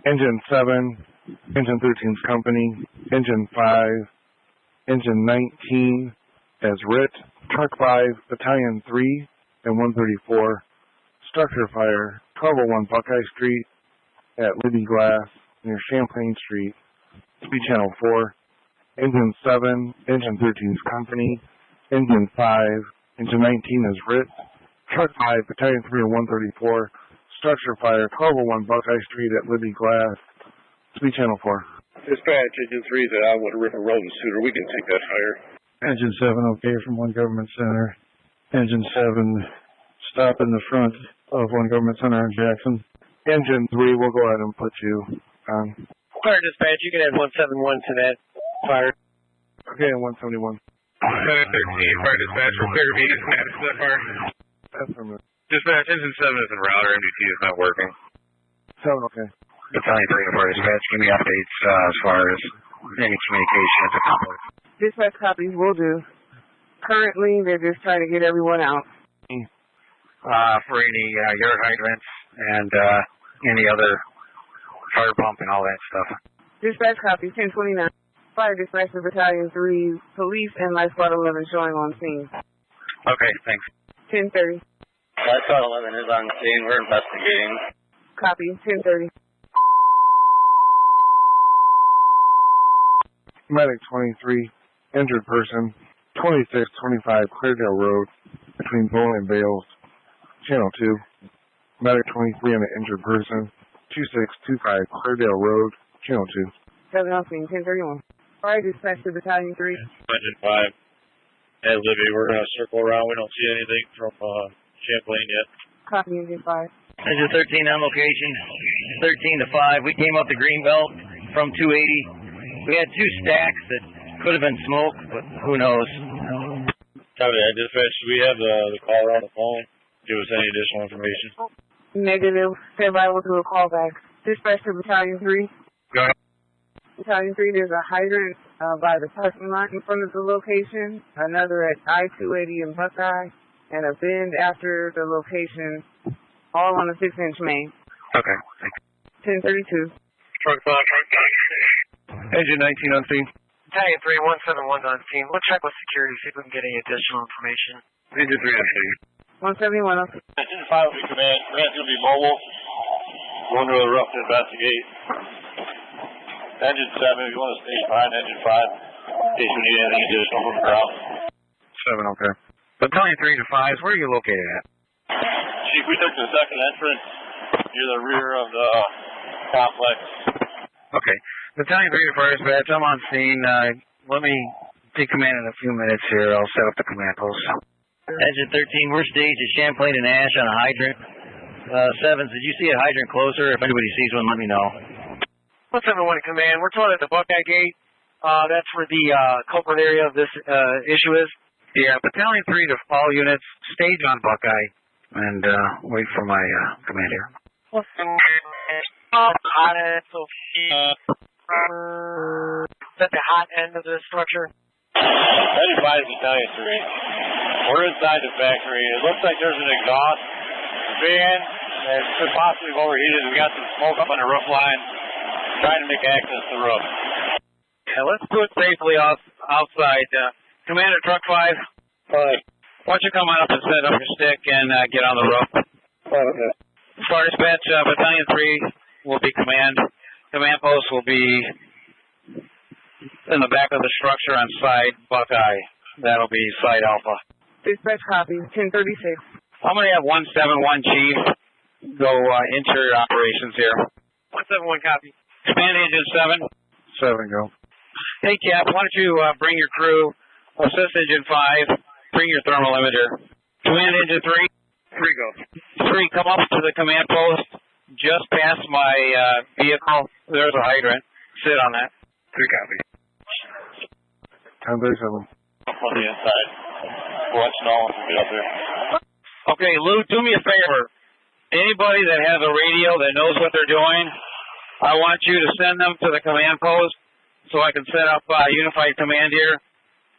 Engine 7, Engine 13's company, Engine 5, Engine 19 as writ, Truck 5, Battalion 3 and 134, structure fire, 1201 Buckeye Street at Libby Glass near Champlain Street, speed channel 4, Engine 7, Engine 13's company, Engine 5, Engine 19 as writ, Truck 5, Battalion 3 and 134, structure fire, 1201 Buckeye Street at Libby Glass, speed channel 4. Dispatch, Engine 3 that I would River Road and Suter. We can take that fire. Engine 7, okay, from 1 Government Center. Engine 7, stop in the front of 1 Government Center in Jackson. Engine 3, we'll go ahead and put you on. Fire dispatch, you can add 171 to that fire. Okay, 171. Senate 13, fire dispatch, we're clear to be dispatched to that fire. Affirmative. Dispatch, Engine 7 is en route, our MDT is not working. 7, okay. Battalion 3 to fire dispatch, give me updates as far as any communication at the complex. Dispatch copies will do. Currently, they're just trying to get everyone out. For any yard hydrants and any other fire pump and all that stuff. Dispatch copies, 1029. Fire dispatch to Battalion 3, police and Life Squad 11 showing on scene. Okay, thanks. 1030. Life Squad 11 is on scene. We're investigating. Copy, 1030. Medic 23, injured person, 2625 Cleardale Road, between Bowen and Bales, channel 2. Medic 23 and an injured person, 2625 Cleardale Road, channel 2. 7 on scene, 1031. Fire dispatch to Battalion 3. Engine 5. Hey, Libby, we're going to circle around. We don't see anything from Champlain yet. Copy, Engine 5. Engine 13 on location, 13 to 5. We came up the Greenbelt from 280. We had 2 stacks that could have been smoke, but who knows. Copy that, dispatch. Do we have the caller on the phone? Give us any additional information. Negative. Stand by, we'll do a call back. Dispatch to Battalion 3. Go ahead. Battalion 3, there's a hydrant by the parking lot in front of the location, another at I-280 in Buckeye, and a bend after the location, all on a 6-inch main. Okay, thanks. 1032. Truck 5. Engine 19 on scene. Battalion 3, 171 on scene. We'll check with security, see if we can get any additional information. Engine 3 on scene. 171 on scene. Engine 5 will be command. Command's going to be mobile. Going to the roof to investigate. Engine 7, if you want to stay behind Engine 5, in case we need anything additional from the crowd. 7, okay. Battalion 3 to 5, where are you located at? Chief, we took the second entrance near the rear of the complex. Okay. Battalion 3 to fire dispatch, I'm on scene. Let me take command in a few minutes here. I'll set up the command post. Engine 13, we're staged at Champlain and Ash on a hydrant. 7s, did you see a hydrant closer? If anybody sees one, let me know. 171 command, we're told at the Buckeye Gate. That's where the culprit area of this issue is. Yeah, Battalion 3 to all units, stage on Buckeye, and wait for my command here. Is that the hot end of the structure? That is Battalion 3. We're inside the factory. It looks like there's an exhaust fan that could possibly have overheated. We got some smoke up on the roof line, trying to make access to the roof. Yeah, let's do it safely outside. Commander Truck 5, why don't you come on up and set up your stick and get on the roof? Fire dispatch, Battalion 3 will be command. Command post will be in the back of the structure on side Buckeye. That'll be side Alpha. Dispatch copy, 1036. I'm going to have 171 Chief go interior operations here. 171 copy. Command Engine 7. 7, go. Hey, Cap, why don't you bring your crew, assist Engine 5, bring your thermal emitter. Command Engine 3. 3 go. 3, come up to the command post, just past my vehicle. There's a hydrant. Sit on that. 3 copy. 1037. Up on the inside. We'll let you know once we get up there. Okay, Lou, do me a favor. Anybody that has a radio that knows what they're doing, I want you to send them to the command post so I can set up unified command here.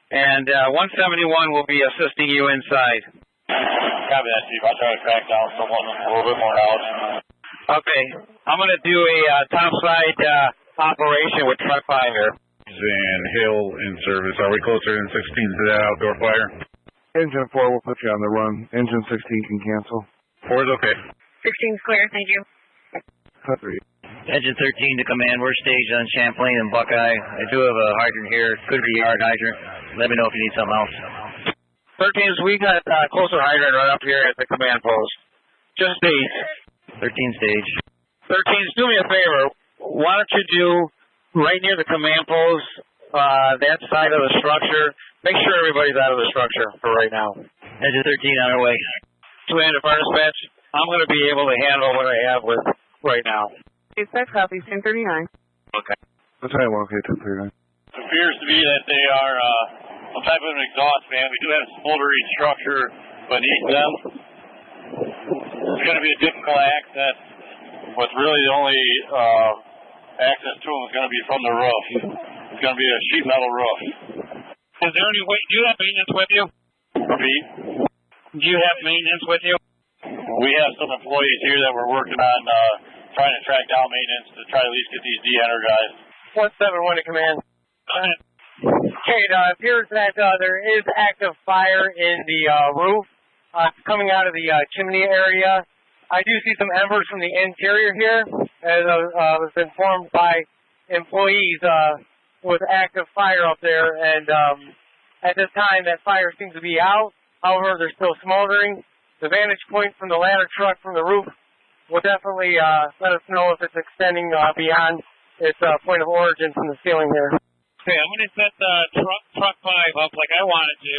And 171 will be assisting you inside. Copy that, Chief. I'll try to track down someone a little bit more knowledge. Okay. I'm going to do a topside operation with truck 5 here. And Hill in service. Are we closer than 16 to that outdoor fire? Engine 4 will put you on the run. Engine 16 can cancel. 4 is okay. 16's clear, thank you. Cut 3. Engine 13 to command. We're staged on Champlain and Buckeye. I do have a hydrant here. Could be a yard hydrant. Let me know if you need something else. 13s, we got closer hydrant right up here at the command post. Just stage. 13 stage. 13s, do me a favor. Why don't you do right near the command post, that side of the structure. Make sure everybody's out of the structure for right now. Engine 13 on our way. Two-handed fire dispatch. I'm going to be able to handle what I have with right now. Dispatch copy, 1039. Okay. That's how I locate to 39. It appears to be that they are some type of an exhaust fan. We do have smoldering structure beneath them. It's going to be a difficult access, but really the only access to them is going to be from the roof. It's going to be a sheet metal roof. Is there any way, do you have maintenance with you? Repeat. Do you have maintenance with you? We have some employees here that we're working on trying to track down maintenance to try to at least get these de-energized. 171 to command. Okay, it appears that there is active fire in the roof coming out of the chimney area. I do see some embers from the interior here, as was informed by employees with active fire up there. And at this time, that fire seems to be out. However, they're still smoldering. The vantage point from the ladder truck from the roof will definitely let us know if it's extending beyond its point of origin from the ceiling here. Okay, I'm going to set the truck 5 up like I wanted to.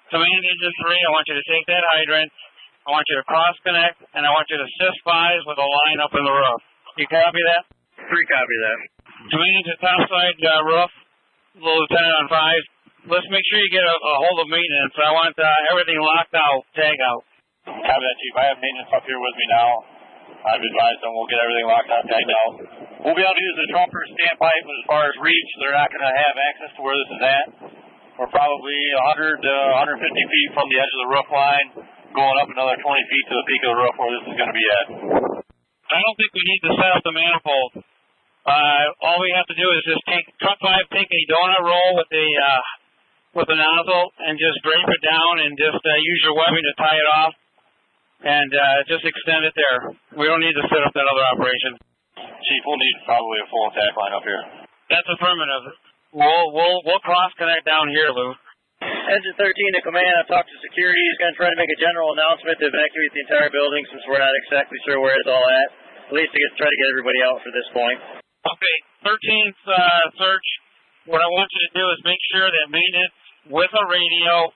Command engine 3, I want you to take that hydrant. I want you to cross connect, and I want you to assist 5s with a line up in the roof. You copy that? 3 copy that. Command to topside roof, Lieutenant on 5. Let's make sure you get a hold of maintenance. I want everything locked out, tag out. Copy that, Chief. I have maintenance up here with me now. I've advised them we'll get everything locked out, tagged out. We'll be able to use the trumper standpipe, but as far as reach, they're not going to have access to where this is at. We're probably 100 to 150 feet from the edge of the roof line, going up another 20 feet to the peak of the roof where this is going to be at. I don't think we need to set up the manifold. All we have to do is just take truck 5, take a donut roll with the nozzle, and just drape it down, and just use your webbing to tie it off, and just extend it there. We don't need to set up that other operation. Chief, we'll need probably a full attack line up here. That's affirmative. We'll cross connect down here, Lou. Engine 13 to command. I've talked to security. He's going to try to make a general announcement to evacuate the entire building since we're not exactly sure where it's all at. At least to try to get everybody out for this point. Okay, 13th search. What I want you to do is make sure that maintenance with a radio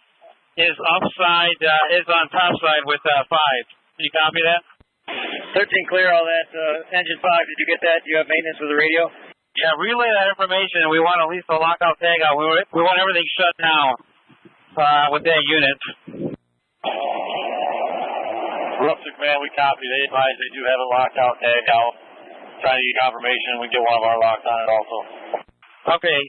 is upside, is on top side with 5. Can you copy that? 13 clear all that. Engine 5, did you get that? Do you have maintenance with the radio? Yeah, relay that information. We want at least a lockout tagout. We want everything shut down with that unit. Roof to command, we copy. They advise they do have a lockout tagout. Trying to get confirmation. We get one of our locks on it also. Okay.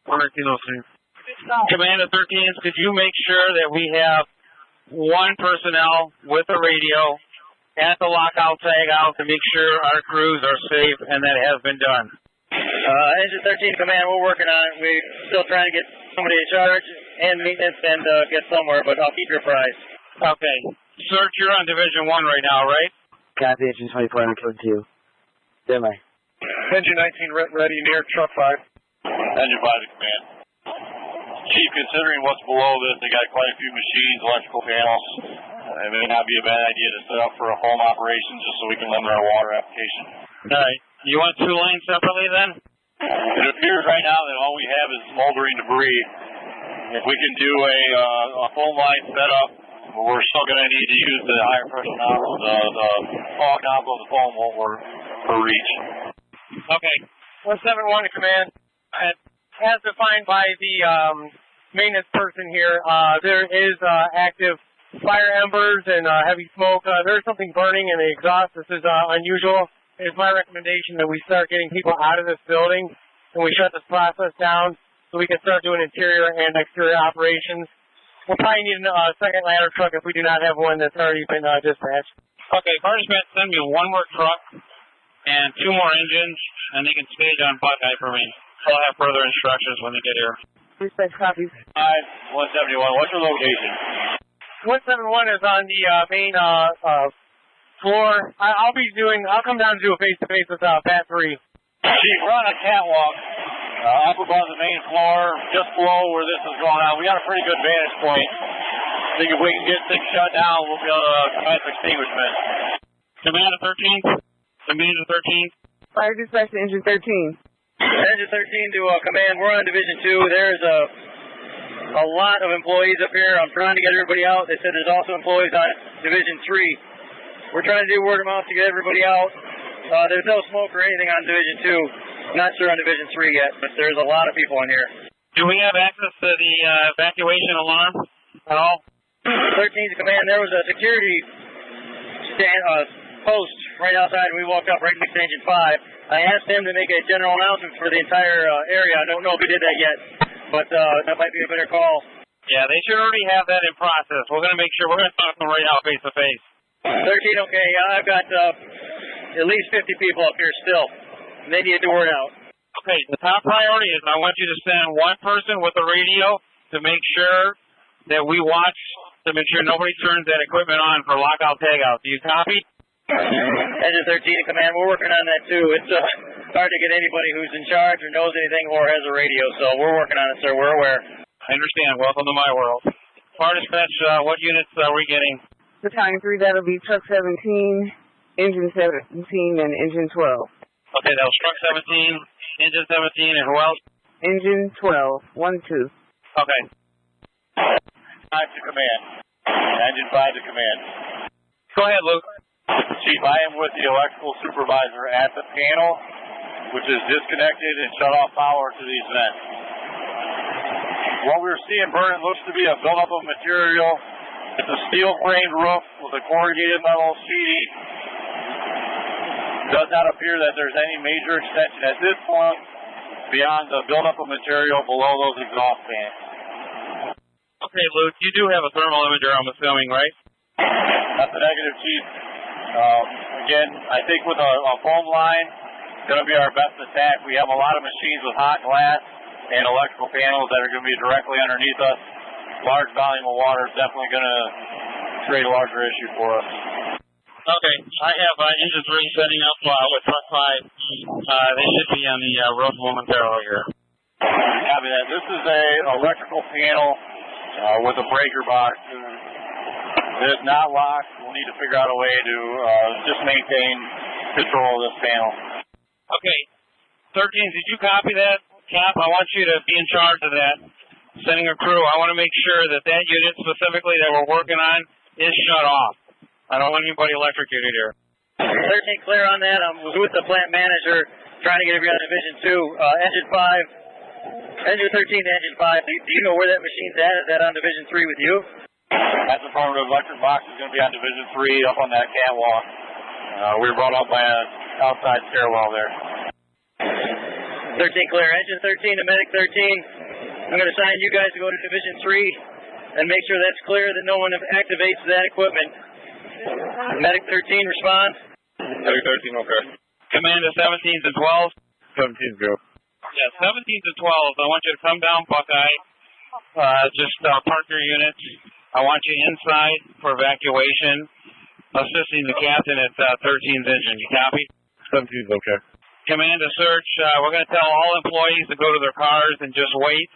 Command of 13s, could you make sure that we have one personnel with a radio at the lockout tagout to make sure our crews are safe, and that has been done? Engine 13 command, we're working on it. We're still trying to get somebody in charge and maintenance and get somewhere, but I'll keep you apprised. Okay. Search, you're on Division 1 right now, right? Copy, Engine 24, I'm code 2. Demi. Engine 19 ready near truck 5. Engine 5 to command. Chief, considering what's below this, they got quite a few machines, electrical panels. It may not be a bad idea to set up for a home operation just so we can limit our water application. All right. You want 2 lines separately then? It appears right now that all we have is smoldering debris. If we can do a foam line setup, we're still going to need to use the higher pressure nozzle. The fog nozzle of the foam won't work for reach. Okay. 171 to command. As defined by the maintenance person here, there is active fire embers and heavy smoke. There's something burning in the exhaust. This is unusual. It's my recommendation that we start getting people out of this building and we shut this process down so we can start doing interior and exterior operations. We'll probably need a second ladder truck if we do not have one that's already been dispatched. Okay, Fire Dispatch, send me one more truck and 2 more engines, and they can stage on Buckeye for me. I'll have further instructions when they get here. Respect copies. 171. What's your location? 171 is on the main floor. I'll come down and do a face-to-face with Pat 3. Chief, we're on a catwalk up above the main floor, just below where this is going on. We got a pretty good vantage point. I think if we can get things shut down, we'll be able to commence extinguishment. Command to 13th. Command to 13th. Fire dispatch to engine 13. Engine 13 to command. We're on Division 2. There's a lot of employees up here. I'm trying to get everybody out. They said there's also employees on Division 3. We're trying to do word of mouth to get everybody out. There's no smoke or anything on Division 2. Not sure on Division 3 yet, but there's a lot of people in here. Do we have access to the evacuation alarm at all? 13 to command. There was a security post right outside, and we walked up right next to Engine 5. I asked him to make a general announcement for the entire area. I don't know if he did that yet, but that might be a better call. Yeah, they should already have that in process. We're going to make sure we're going to talk to them right now face to face. 13, okay. I've got at least 50 people up here still. They need the word out. Okay, the top priority is I want you to send one person with a radio to make sure that we watch, to make sure nobody turns that equipment on for lockout, tagout. Do you copy? Engine 13 to command. We're working on that too. It's hard to get anybody who's in charge or knows anything or has a radio, so we're working on it, sir. We're aware. I understand. Welcome to my world. Fire dispatch, what units are we getting? Battalion 3, that'll be truck 17, engine 17, and engine 12. Okay, that was truck 17, engine 17, and who else? Engine 12, 1, 2. Okay. 5 to command. Engine 5 to command. Go ahead, Luke. Chief, I am with the electrical supervisor at the panel, which is disconnected and shut off power to these vents. What we're seeing burning looks to be a buildup of material. It's a steel framed roof with a corrugated metal sheeting. Does not appear that there's any major extension at this point beyond the buildup of material below those exhaust fans. Okay, Luke, you do have a thermal imager, I'm assuming, right? That's a negative, Chief. Again, I think with a foam line, it's going to be our best attack. We have a lot of machines with hot glass and electrical panels that are going to be directly underneath us. Large volume of water is definitely going to create a larger issue for us. Okay, I have engine 3 setting up with truck 5. They should be on the roof momentarily here. Copy that. This is a electrical panel with a breaker box. It is not locked. We'll need to figure out a way to just maintain control of this panel. Okay, 13, did you copy that? Cap, I want you to be in charge of that. Sending a crew. I want to make sure that that unit specifically that we're working on is shut off. I don't want anybody electrocuted here. 13 clear on that. I'm with the plant manager trying to get everybody on Division 2. Engine 5. Engine 13 to Engine 5. Do you know where that machine's at? Is that on Division 3 with you? That's the affirmative. Electric box is going to be on Division 3 up on that catwalk. We were brought up by an outside stairwell there. 13 clear. Engine 13 to Medic 13. I'm going to assign you guys to go to Division 3 and make sure that's clear that no one activates that equipment. Medic 13, respond. Medic 13, okay. Command to 17 to 12. 17 go. Yeah, 17 to 12. I want you to come down, Buckeye. Just park your units. I want you inside for evacuation, assisting the captain at 13's engine. You copy? 17's okay. Command to search. We're going to tell all employees to go to their cars and just wait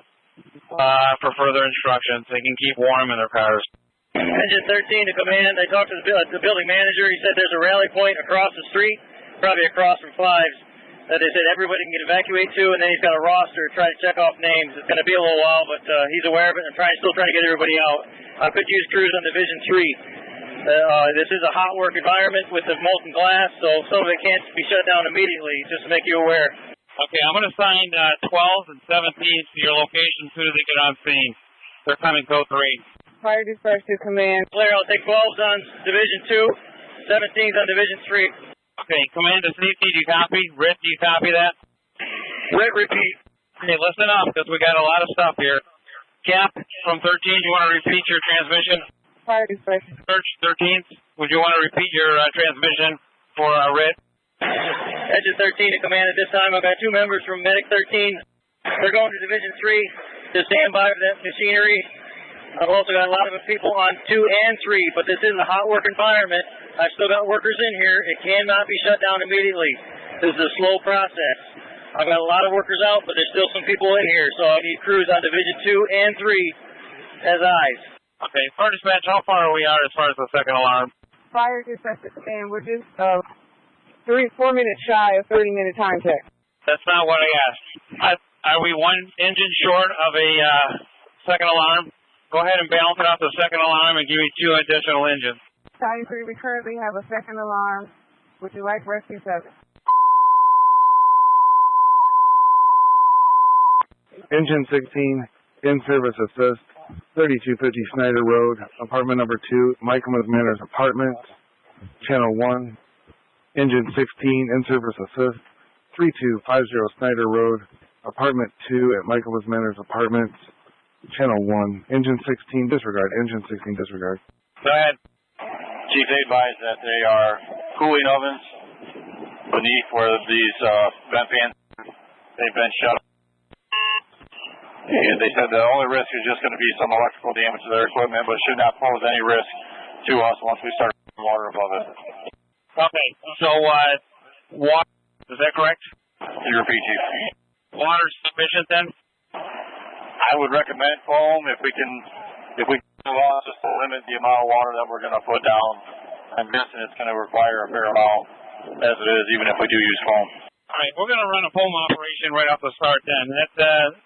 for further instructions. They can keep warm in their cars. Engine 13 to command. I talked to the building manager. He said there's a rally point across the street, probably across from Fives, that they said everybody can evacuate to, and then he's got a roster to try to check off names. It's going to be a little while, but he's aware of it and still trying to get everybody out. I could use crews on Division 3. This is a hot work environment with the molten glass, so some of it can't be shut down immediately, just to make you aware. Okay, I'm going to assign 12s and 17s to your location as soon as they get on scene. They're coming code 3. Fire dispatch to command. Claire, I'll take 12s on Division 2, 17s on Division 3. Okay, command to safety, do you copy? Rick, do you copy that? Rick, repeat. Okay, listen up, because we got a lot of stuff here. Cap, from 13, you want to repeat your transmission? Fire dispatch. Search 13th, would you want to repeat your transmission for Rick? Engine 13 to command at this time. I've got 2 members from Medic 13. They're going to Division 3 to stand by for that machinery. I've also got a lot of people on 2 and 3, but this is a hot work environment. I've still got workers in here. It cannot be shut down immediately. This is a slow process. I've got a lot of workers out, but there's still some people in here, so I need crews on Division 2 and 3 as eyes. Okay, fire dispatch, how far are we out as far as the second alarm? Fire dispatch, and we're just 4 minutes shy of 30-minute time check. That's not what I asked. Are we 1 engine short of a second alarm? Go ahead and balance it out the second alarm and give me 2 additional engines. Battalion 3, we currently have a second alarm. Would you like rescue service? Engine 16, in-service assist, 3250 Snyder Road, apartment number 2, Michaelmas Manor's Apartments, channel 1. Engine 16, in-service assist, 3250 Snyder Road, apartment 2 at Michaelmas Manor's Apartments, channel 1. Engine 16, disregard. Engine 16, disregard. Go ahead. Chief, they advise that they are cooling ovens beneath where these vent fans, they've been shut off. And they said the only risk is just going to be some electrical damage to their equipment, but should not pose any risk to us once we start water above it. Okay, so water, is that correct? You repeat, Chief. Water's sufficient then? I would recommend foam if we can just to limit the amount of water that we're going to put down. I'm guessing it's going to require a fair amount as it is, even if we do use foam. All right, we're going to run a foam operation right off the start then.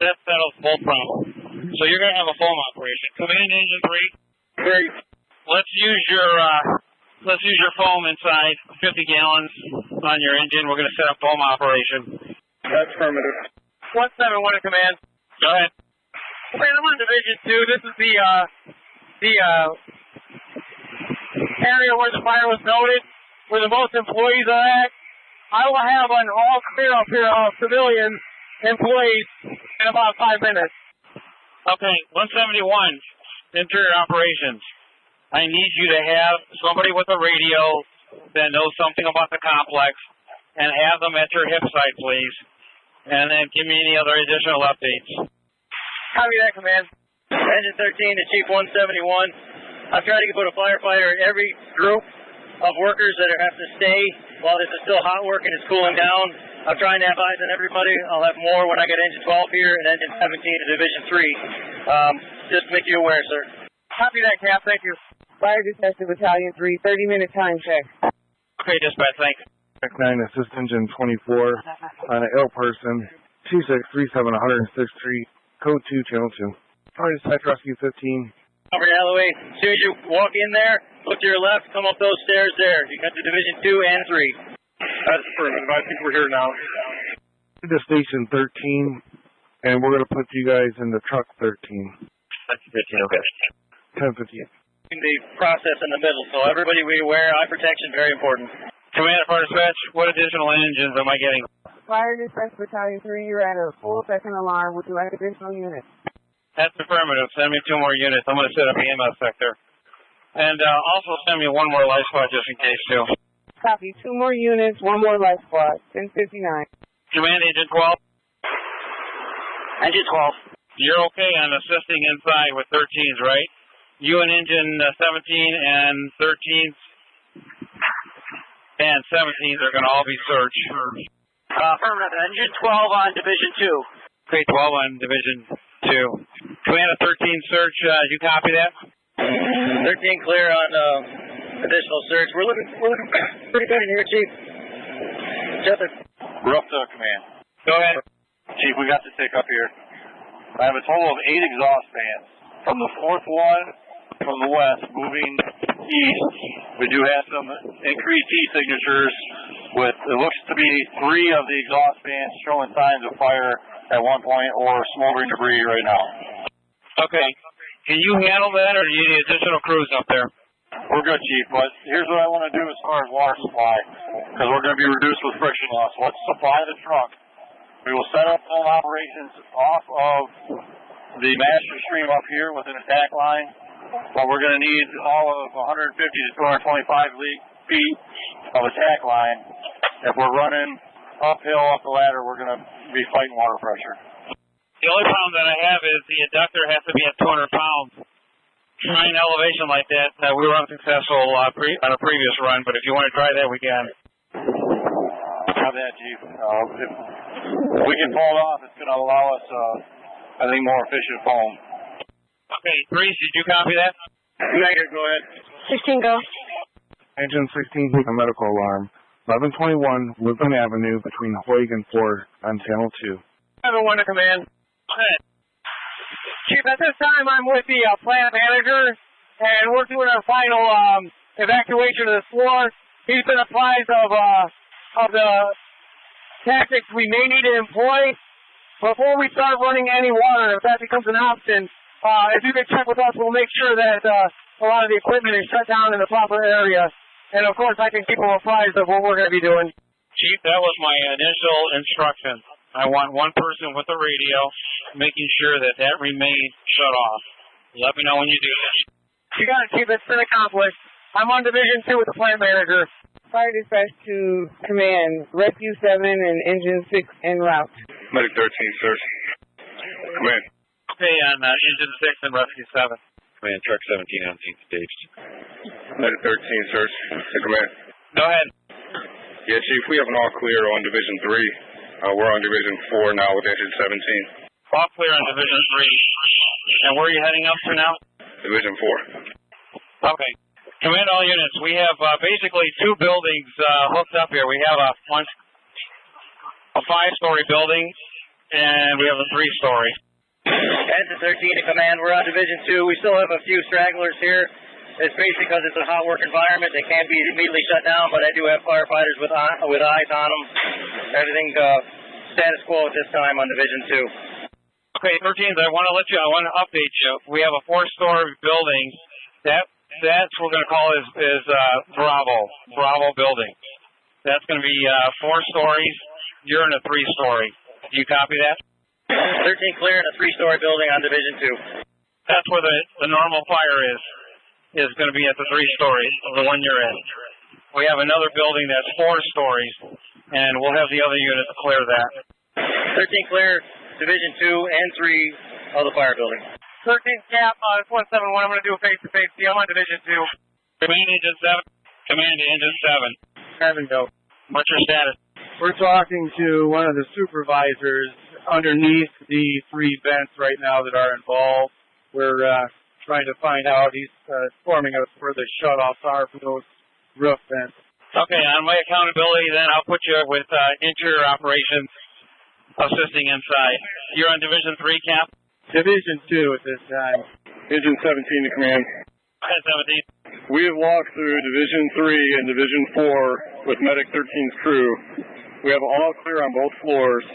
That settles both problems. So you're going to have a foam operation. Command engine 3. Great. Let's use your foam inside, 50 gallons on your engine. We're going to set up foam operation. That's affirmative. 171 to command. Go ahead. Okay, I'm on Division 2. This is the area where the fire was noted, where the most employees are at. I will have an all clear up here of civilian employees in about 5 minutes. Okay, 171, interior operations. I need you to have somebody with a radio that knows something about the complex and have them at your hip site, please. And then give me any other additional updates. Copy that, command. Engine 13 to Chief 171. I'm trying to put a firefighter in every group of workers that have to stay while this is still hot work and it's cooling down. I'm trying to have eyes on everybody. I'll have more when I get engine 12 here and engine 17 to Division 3. Just to make you aware, sir. Copy that, Cap. Thank you. Fire dispatch to Battalion 3, 30-minute time check. Okay, dispatch, thanks. 9, assist engine 24 on an ill person, 2637 106th Street, code 2, channel 2. Fire dispatch rescue 15. Robert Alloway, as soon as you walk in there, look to your left, come up those stairs there. You got the Division 2 and 3. That's affirmative. I think we're here now. To station 13, and we're going to put you guys in the truck 13. That's 15, okay. 10:58. The process in the middle, so everybody be aware, eye protection, very important. Commander, fire dispatch, what additional engines am I getting? Fire dispatch Battalion 3, you're at a full second alarm. Would you like additional units? That's affirmative. Send me 2 more units. I'm going to set up the EMS sector. And also send me 1 more life squad just in case, too. Copy. 2 more units, 1 more life squad. 10:59. Command Agent 12. Engine 12. You're okay on assisting inside with 13s, right? You and Engine 17 and 13s and 17s are going to all be searched. Affirmative. Engine 12 on Division 2. Okay, 12 on Division 2. Command a 13 search. You copy that? 13 clear on additional search. We're looking pretty good in here, Chief. Jeffrey. We're up to command. Go ahead. Chief, we got to take up here. I have a total of 8 exhaust fans. From the 4th one from the west moving east, we do have some increased heat signatures with, it looks to be 3 of the exhaust fans showing signs of fire at one point or smoldering debris right now. Okay. Can you handle that, or do you need additional crews up there? We're good, Chief, but here's what I want to do as far as water supply, because we're going to be reduced with friction loss. Let's supply the truck. We will set up home operations off of the master stream up here with an attack line, but we're going to need all of 150 to 225 feet of attack line If we're running uphill up the ladder, we're going to be fighting water pressure. The only problem that I have is the adductor has to be at 200 pounds. Trying elevation like that, we were unsuccessful on a previous run, but if you want to try that, we can. Have that, Chief. If we can pull it off, it's going to allow us, I think, more efficient foam. Okay, Reese, did you copy that? Negative, go ahead. 16, go. Engine 16, take a medical alarm. 1121 Woodland Avenue between Hoyt and Ford on Channel 2. 7-1 to command. Chief, at this time I'm with the plant manager, and we're doing our final evacuation of the floor. He's been advised of the tactics we may need to employ. Before we start running any water, if that becomes an option, if you could check with us, we'll make sure that a lot of the equipment is shut down in the proper area. And of course, I can keep them apprised of what we're going to be doing. Chief, that was my initial instruction. I want one person with a radio, making sure that that remains shut off. Let me know when you do that. You got it, Chief. It's been accomplished. I'm on Division 2 with the plant manager. Fire dispatch to command, Rescue 7 and Engine 6 en route. Medic 13, sir. Command. Okay, on Engine 6 and Rescue 7. Command, truck 17 on scene staged. Medic 13, sir. Command. Go ahead. Yeah, Chief, we have an all clear on Division 3. We're on Division 4 now with Engine 17. All clear on Division 3. And where are you heading up to now? Division 4. Okay. Command all units. We have basically two buildings hooked up here. We have a 5-story building, and we have a 3-story. Engine 13 to command. We're on Division 2. We still have a few stragglers here. It's basically because it's a hot work environment. They can't be immediately shut down, but I do have firefighters with eyes on them. Everything status quo at this time on Division 2. Okay, 13th, I want to update you. We have a 4-story building. That's what we're going to call is Bravo building. That's going to be 4 stories. You're in a 3-story. Do you copy that? 13 clear in a 3-story building on Division 2. That's where the normal fire is going to be at the 3 stories, the one you're in. We have another building that's 4 stories, and we'll have the other units clear that. 13 clear, Division 2 and 3 of the fire building. 13 cap, it's 171. I'm going to do a face-to-face. I'm on Division 2. Command Engine 7. Command Engine 7. 7, go. What's your status? We're talking to one of the supervisors underneath the 3 vents right now that are involved. We're trying to find out. He's informing us where the shutoffs are for those roof vents. Okay, on my accountability, then I'll put you with interior operations assisting inside. You're on Division 3, Cap? Division 2 at this time. Engine 17 to command. 17. We have walked through Division 3 and Division 4 with Medic 13's crew. We have all clear on both floors.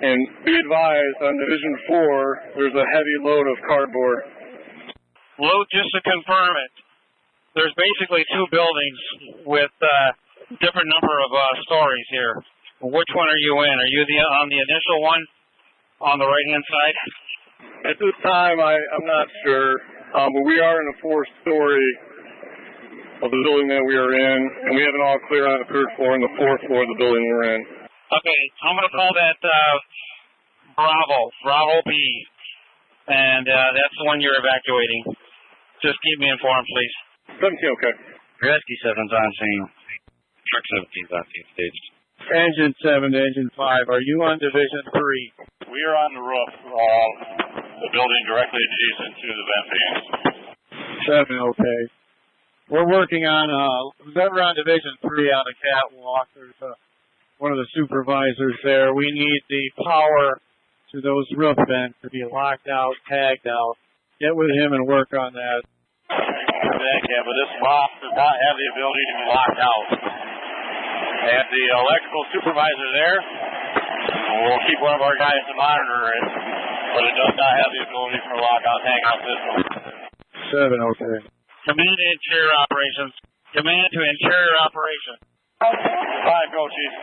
And be advised, on Division 4, there's a heavy load of cardboard. Lou, just to confirm it, there's basically 2 buildings with different number of stories here. Which one are you in? Are you on the initial one on the right-hand side? At this time, I'm not sure, but we are in a 4-story of the building that we are in, and we have an all clear on the 3rd floor and the 4th floor of the building we're in. Okay, I'm going to call that Bravo B, and that's the one you're evacuating. Just keep me informed, please. 17, okay. Rescue 7's on scene. Truck 17's on scene staged. Engine 7 to Engine 5, are you on Division 3? We are on the roof, the building directly adjacent to the vent fans. 7, okay. We're working on, we're on Division 3 on the catwalk. There's one of the supervisors there. We need the power to those roof vents to be locked out, tagged out. Get with him and work on that. Yeah, but this loft does not have the ability to be locked out. And the electrical supervisor there will keep one of our guys to monitor it, but it does not have the ability for a lockout tagout system. 7, okay. Command to interior operations. Command to interior operations. 5, go, Chief.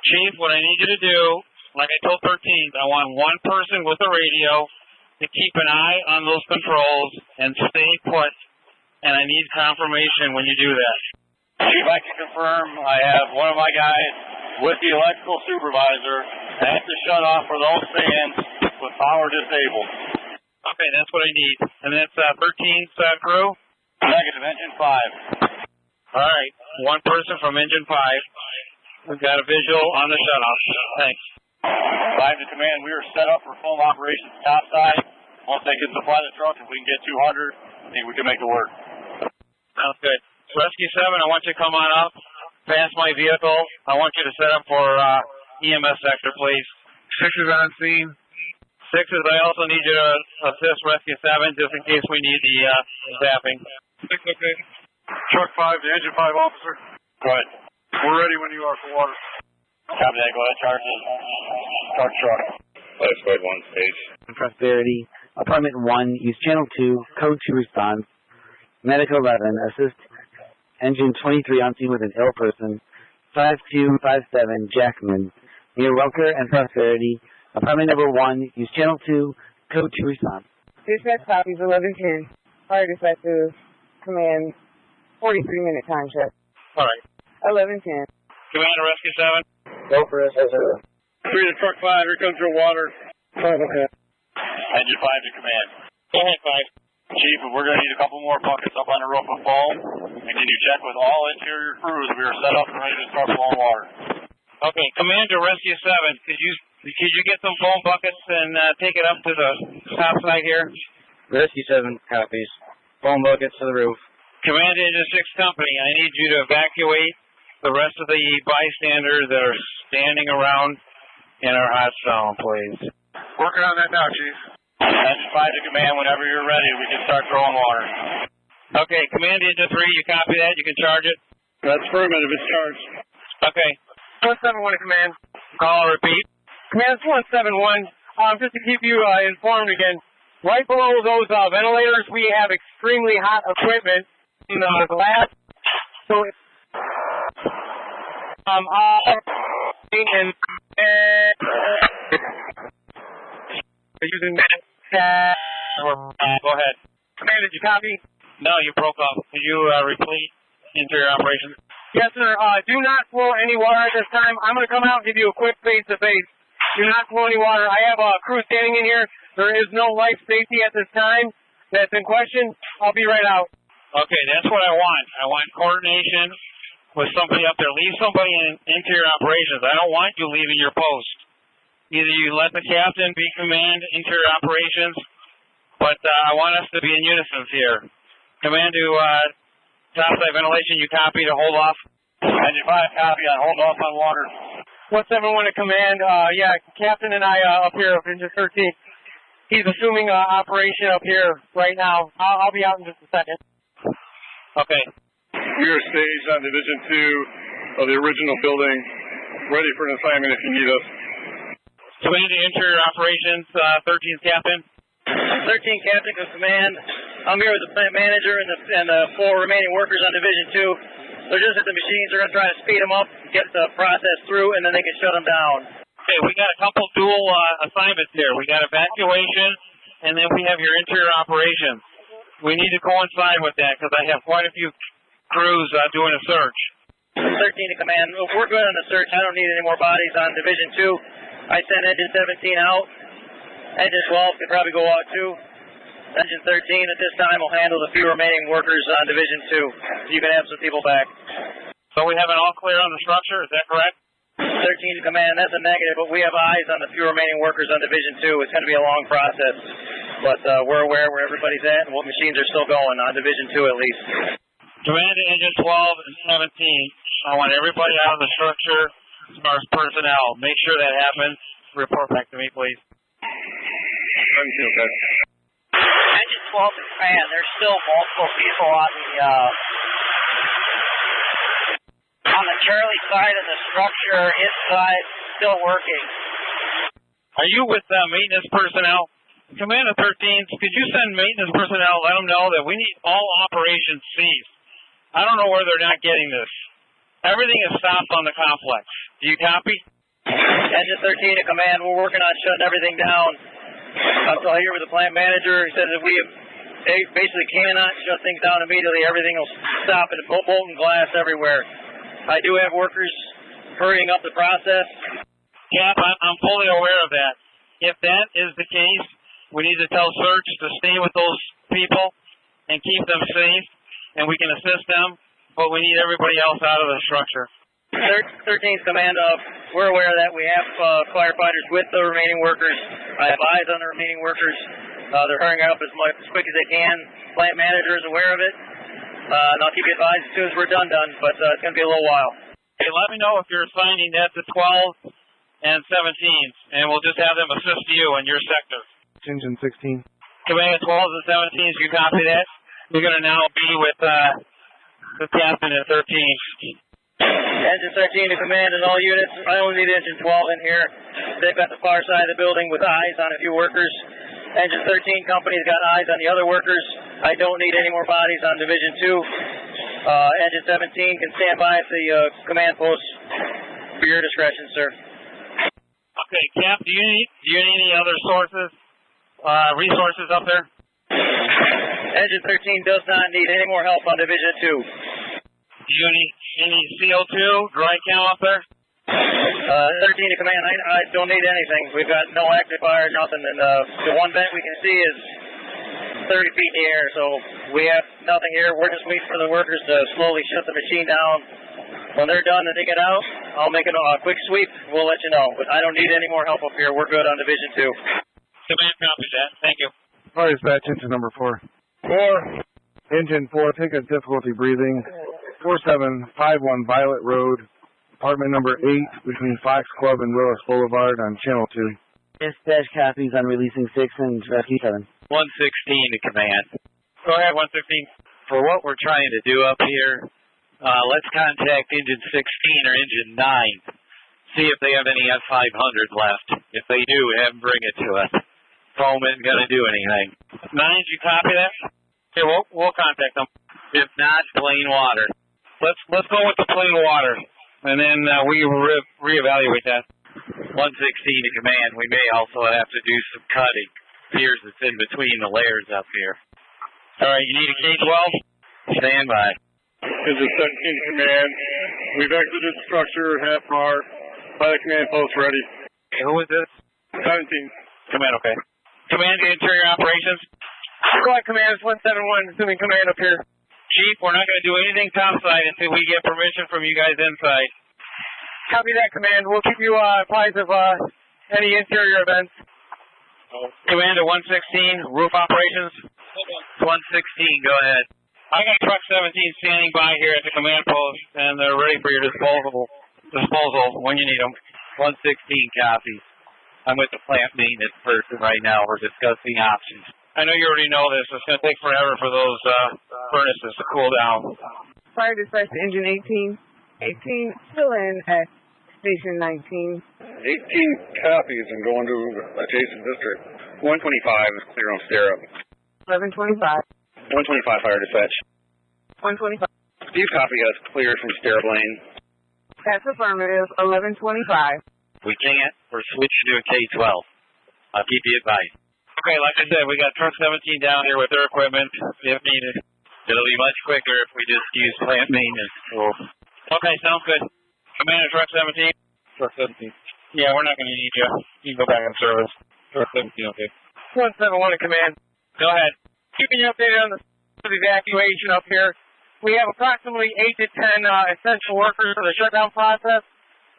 Chief, what I need you to do, like I told 13th, I want one person with a radio to keep an eye on those controls and stay put, and I need confirmation when you do that. Chief, I can confirm I have one of my guys with the electrical supervisor at the shutoff for those fans with power disabled. Okay, that's what I need. And that's 13's crew? Negative, engine 5. All right, one person from engine 5. We've got a visual on the shutoff. Thanks. 5 to command, we are set up for foam operations topside. Once they can supply the truck, if we can get 200, I think we can make it work. Sounds good. Rescue 7, I want you to come on up, past my vehicle. I want you to set up for EMS sector, please. 6 is on scene. 6 is, I also need you to assist Rescue 7 just in case we need the zapping. 6, okay. Truck 5, the engine 5 officer. Go ahead. We're ready when you are for water. Copy that, go ahead, charge it. Start truck. Let's go 1 stage. Prosperity, Apartment 1, use Channel 2, Code 2 response. Medic 11, assist Engine 23 on scene with an ill person. 5257 Jackman, near Welker and Prosperity. Apartment number 1, use Channel 2, Code 2 response. Dispatch copies 1110. Fire dispatcher command 43-minute time check. All right. 1110. Commander, Rescue 7. Go for it, sir. 3 to truck 5, here comes your water. 5, okay. Engine 5 to command. Go ahead, 5. Chief, we're going to need a couple more buckets up on the roof of foam. And can you check with all interior crews? We are set up and ready to start flowing water. Okay, Commander, Rescue 7, could you get some foam buckets and take it up to the top side here? Rescue 7 copies. Foam buckets to the roof. Command Engine 6 Company, I need you to evacuate the rest of the bystanders that are standing around in our hot zone, please. Working on that now, Chief. Engine 5 to command. Whenever you're ready, we can start throwing water. Okay, Command Engine 3, you copy that? You can charge it? That's affirmative. It's charged. Okay. 171 command. Call, repeat. Command 171. Just to keep you informed again, right below those ventilators, we have extremely hot equipment in the glass. So, using that. Go ahead. Command, did you copy? No, you broke off. Could you repeat interior operations? Yes, sir. Do not flow any water at this time. I'm going to come out and give you a quick face-to-face. Do not flow any water. I have a crew standing in here. There is no life safety at this time that's in question. I'll be right out. Okay, that's what I want. I want coordination with somebody up there. Leave somebody in interior operations. I don't want you leaving your post. Either you let the captain be command interior operations, but I want us to be in unison here. Command to topside ventilation, you copy to hold off? Engine 5 copy on hold off on water. 171 to command. Yeah, captain and I up here of Engine 13. He's assuming operation up here right now. I'll be out in just a second. Okay. We are staged on Division 2 of the original building, ready for an assignment if you need us. Command to interior operations, 13's captain. 13 captain of command. I'm here with the plant manager and the 4 remaining workers on Division 2. They're just at the machines. They're going to try to speed them up, get the process through, and then they can shut them down. Okay, we got a couple dual assignments here. We got evacuation, and then we have your interior operations. We need to coincide with that because I have quite a few crews doing a search. 13 to command. If we're good on the search, I don't need any more bodies on Division 2. I sent Engine 17 out. Engine 12 could probably go out too. Engine 13 at this time will handle the few remaining workers on Division 2. You can have some people back. So we have an all clear on the structure, is that correct? 13 to command, that's a negative, but we have eyes on the few remaining workers on Division 2. It's going to be a long process, but we're aware where everybody's at and what machines are still going on Division 2 at least. Command to Engine 12 and 17. I want everybody out of the structure as far as personnel. Make sure that happens. Report back to me, please. Engine 12 to command, there's still multiple people on the Charlie side of the structure, inside, still working. Are you with maintenance personnel? Command of 13s, could you send maintenance personnel, let them know that we need all operations ceased. I don't know where they're not getting this. Everything is stopped on the complex. Do you copy? Engine 13 to command, we're working on shutting everything down. I'm still here with the plant manager. He says if we they basically cannot shut things down immediately. Everything will stop and molten glass everywhere. I do have workers hurrying up the process. Cap, I'm fully aware of that. If that is the case, we need to tell Search to stay with those people and keep them safe, and we can assist them, but we need everybody else out of the structure. 13th Command, we're aware that we have firefighters with the remaining workers. I have eyes on the remaining workers. They're hurrying up as quick as they can. Plant manager is aware of it. And I'll keep you advised as soon as we're done, but it's going to be a little while. Hey, let me know if you're assigning that to 12 and 17, and we'll just have them assist you in your sector. Engine 16. Command 12s and 17s, you copy that? You're going to now be with the captain at 13. Engine 13 to command in all units. I only need engine 12 in here. They've got the far side of the building with eyes on a few workers. Engine 13 company's got eyes on the other workers. I don't need any more bodies on Division 2. Engine 17 can stand by at the command post for your discretion, sir. Okay, Cap, do you need any other resources up there? Engine 13 does not need any more help on Division 2. Do you need any CO2, dry count up there? 13 to command, I don't need anything. We've got no active fire, nothing. And the one vent we can see is 30 feet in the air, so we have nothing here. We're just waiting for the workers to slowly shut the machine down. When they're done and they get out, I'll make a quick sweep. We'll let you know. But I don't need any more help up here. We're good on Division 2. Command copies that. Thank you. Fire dispatch, engine number 4. 4. Engine 4, take a difficulty breathing. 4751 Violet Road, apartment number 8, between Fox Club and Willis Boulevard on Channel 2. Dispatch copies on releasing 6 and rescue 7. 116 to command. Go ahead, 116. For what we're trying to do up here, let's contact engine 16 or engine 9. See if they have any F500s left. If they do, have them bring it to us. Foam isn't going to do anything. 9s, you copy that? Okay, we'll contact them. If not, plain water. Let's go with the plain water, and then we reevaluate that. 116 to command. We may also have to do some cutting. Piers that's in between the layers up here. All right, you need a K-12? Stand by. This is 17 command. We've exited the structure half hour. Pilot command post ready. Okay, who is this? 17. Command, okay. Command to interior operations. Squad command is 171, assuming command up here. Chief, we're not going to do anything topside until we get permission from you guys inside. Copy that, command. We'll keep you apprised of any interior events. Command to 116, roof operations. 116, go ahead. I got truck 17 standing by here at the command post, and they're ready for your disposal when you need them. 116 copies. I'm with the plant maintenance person right now. We're discussing options. I know you already know this. It's going to take forever for those furnaces to cool down. Fire dispatch to engine 18. 18 still in at station 19. 18 copies and going to adjacent district. 125 is clear on stair up. 1125. 125 fire dispatch. 125. Steve copy has cleared from stair lane. That's affirmative. 1125. We can't. We're switching to a K-12. I'll keep you advised. Okay, like I said, we got truck 17 down here with their equipment if needed. It'll be much quicker if we just use plant maintenance. Okay, sounds good. Commander, truck 17. Truck 17. Yeah, we're not going to need you. You can go back in service. Truck 17, okay. 171 in command. Go ahead. Keeping you updated on the evacuation up here. We have approximately 8 to 10 essential workers for the shutdown process.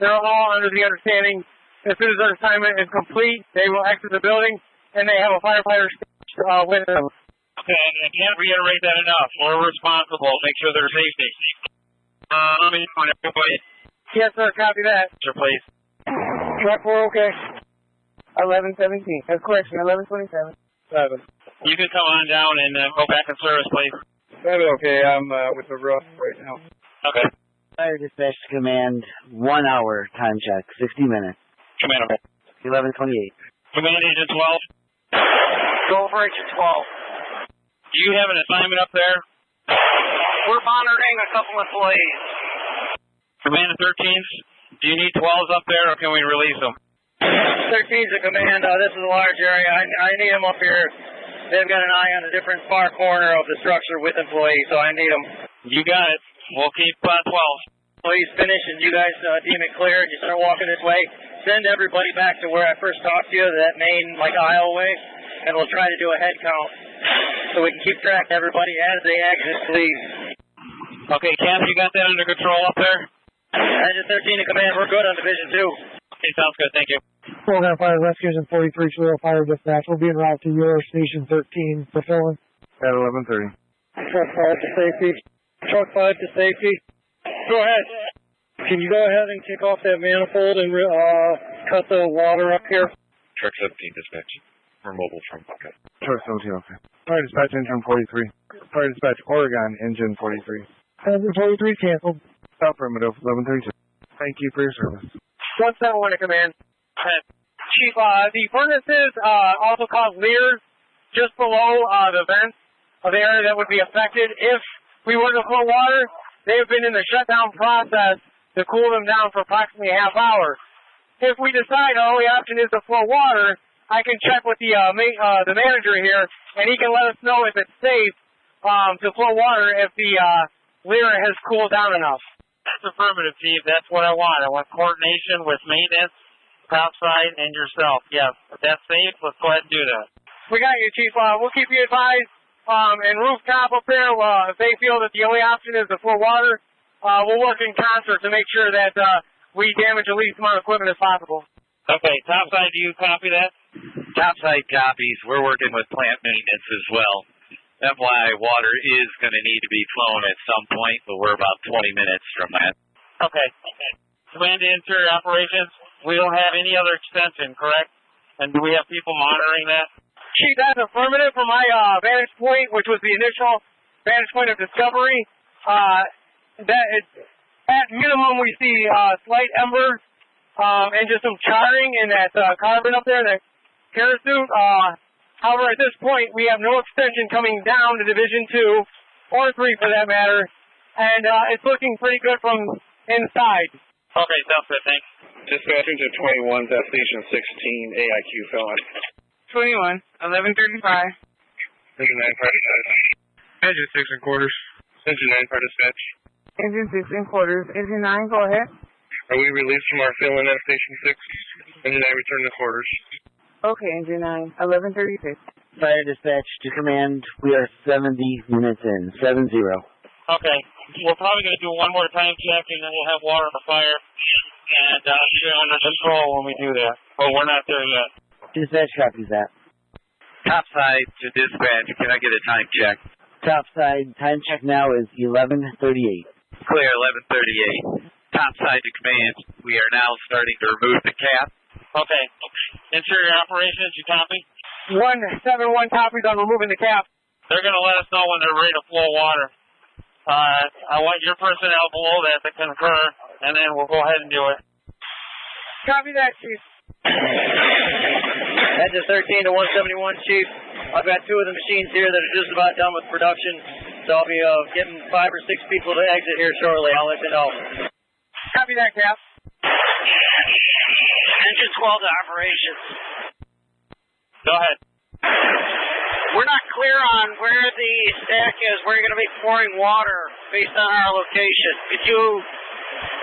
They're all under the understanding as soon as their assignment is complete, they will exit the building, and they have a firefighter with them. Okay, I can't reiterate that enough. We're responsible. Make sure they're safety. Let me know everybody. Yes, sir. Copy that. Sir, please. Yep, we're okay. 1117. That's correction. 1127. 7. You can come on down and go back in service, please. 7, okay. I'm with the rough right now. Okay. Fire dispatch to command, 1 hour time check, 60 minutes. Command, okay. 1128. Command Agent 12. Go for Agent 12. Do you have an assignment up there? We're monitoring a couple employees. Command 13s, do you need 12s up there, or can we release them? 13's a command. This is a large area. I need them up here They've got an eye on a different far corner of the structure with employees, so I need them. You got it. We'll keep 12. Employees finish and you guys deem it clear and you start walking this way. Send everybody back to where I first talked to you, that main aisleway, and we'll try to do a head count so we can keep track of everybody as they exit, please. Okay, Cap, you got that under control up there? Engine 13 to command, we're good on Division 2. Okay, sounds good, thank you. Program Fire Rescues and 43 Toledo Fire Dispatch will be en route to your Station 13 fulfilling. At 11:30. Truck 5 to safety. Truck 5 to safety. Go ahead. Can you go ahead and kick off that manifold and cut the water up here? Truck 17 dispatch. We're mobile from Lockout. Truck 17, okay. Fire Dispatch Engine 43. Fire Dispatch Oregon Engine 43. Engine 43 canceled. Affirmative, 11:32. Thank you for your service. 171 to command. Chief, the furnaces also cause leers just below the vents of the area that would be affected. If we were to flow water, they have been in the shutdown process to cool them down for approximately a half hour. If we decide our only option is to flow water, I can check with the manager here, and he can let us know if it's safe to flow water if the leer has cooled down enough. That's affirmative, Chief. That's what I want. I want coordination with maintenance, topside, and yourself. Yes, if that's safe, let's go ahead and do that. We got you, Chief. We'll keep you advised. And rooftop up there, if they feel that the only option is to flow water, we'll work in concert to make sure that we damage the least amount of equipment as possible. Okay, topside, do you copy that? Topside copies. We're working with plant maintenance as well. FYI, water is going to need to be flown at some point, but we're about 20 minutes from that. Okay. Command to Interior Operations, we don't have any other extension, correct? And do we have people monitoring that? Chief, that's affirmative from my vantage point, which was the initial vantage point of discovery. At minimum, we see slight embers and just some charring in that carbon up there, that parachute. However, at this point, we have no extension coming down to Division 2, or 3 for that matter, and it's looking pretty good from inside. Okay, sounds good, thanks. Dispatch Engine 21, that's Station 16, AIQ felon. 21, 11:35. Engine 9 fire dispatch. Engine 6 and quarters. Engine 9 fire dispatch. Engine 6 in quarters. Engine 9, go ahead. Are we released from our fill-in at Station 6? Engine 9 return to quarters. Okay, Engine 9, 11:36. Fire Dispatch to command. We are 70 minutes in. 70. Okay, we're probably going to do one more time check, and then we'll have water on the fire, and you're under control when we do that. But we're not there yet. Dispatch copies that. Topside to dispatch. Can I get a time check? Topside time check now is 11:38. Clear, 11:38. Topside to command. We are now starting to remove the cap. Okay. Interior Operations, you copy? 171 copies on removing the cap. They're going to let us know when they're ready to flow water. I want your personnel below that to concur, and then we'll go ahead and do it. Copy that, Chief. Engine 13 to 171, Chief. I've got 2 of the machines here that are just about done with production, so I'll be getting 5 or 6 people to exit here shortly. I'll let you know. Copy that, Cap. Engine 12 to operations. Go ahead. We're not clear on where the stack is. We're going to be pouring water based on our location. Could you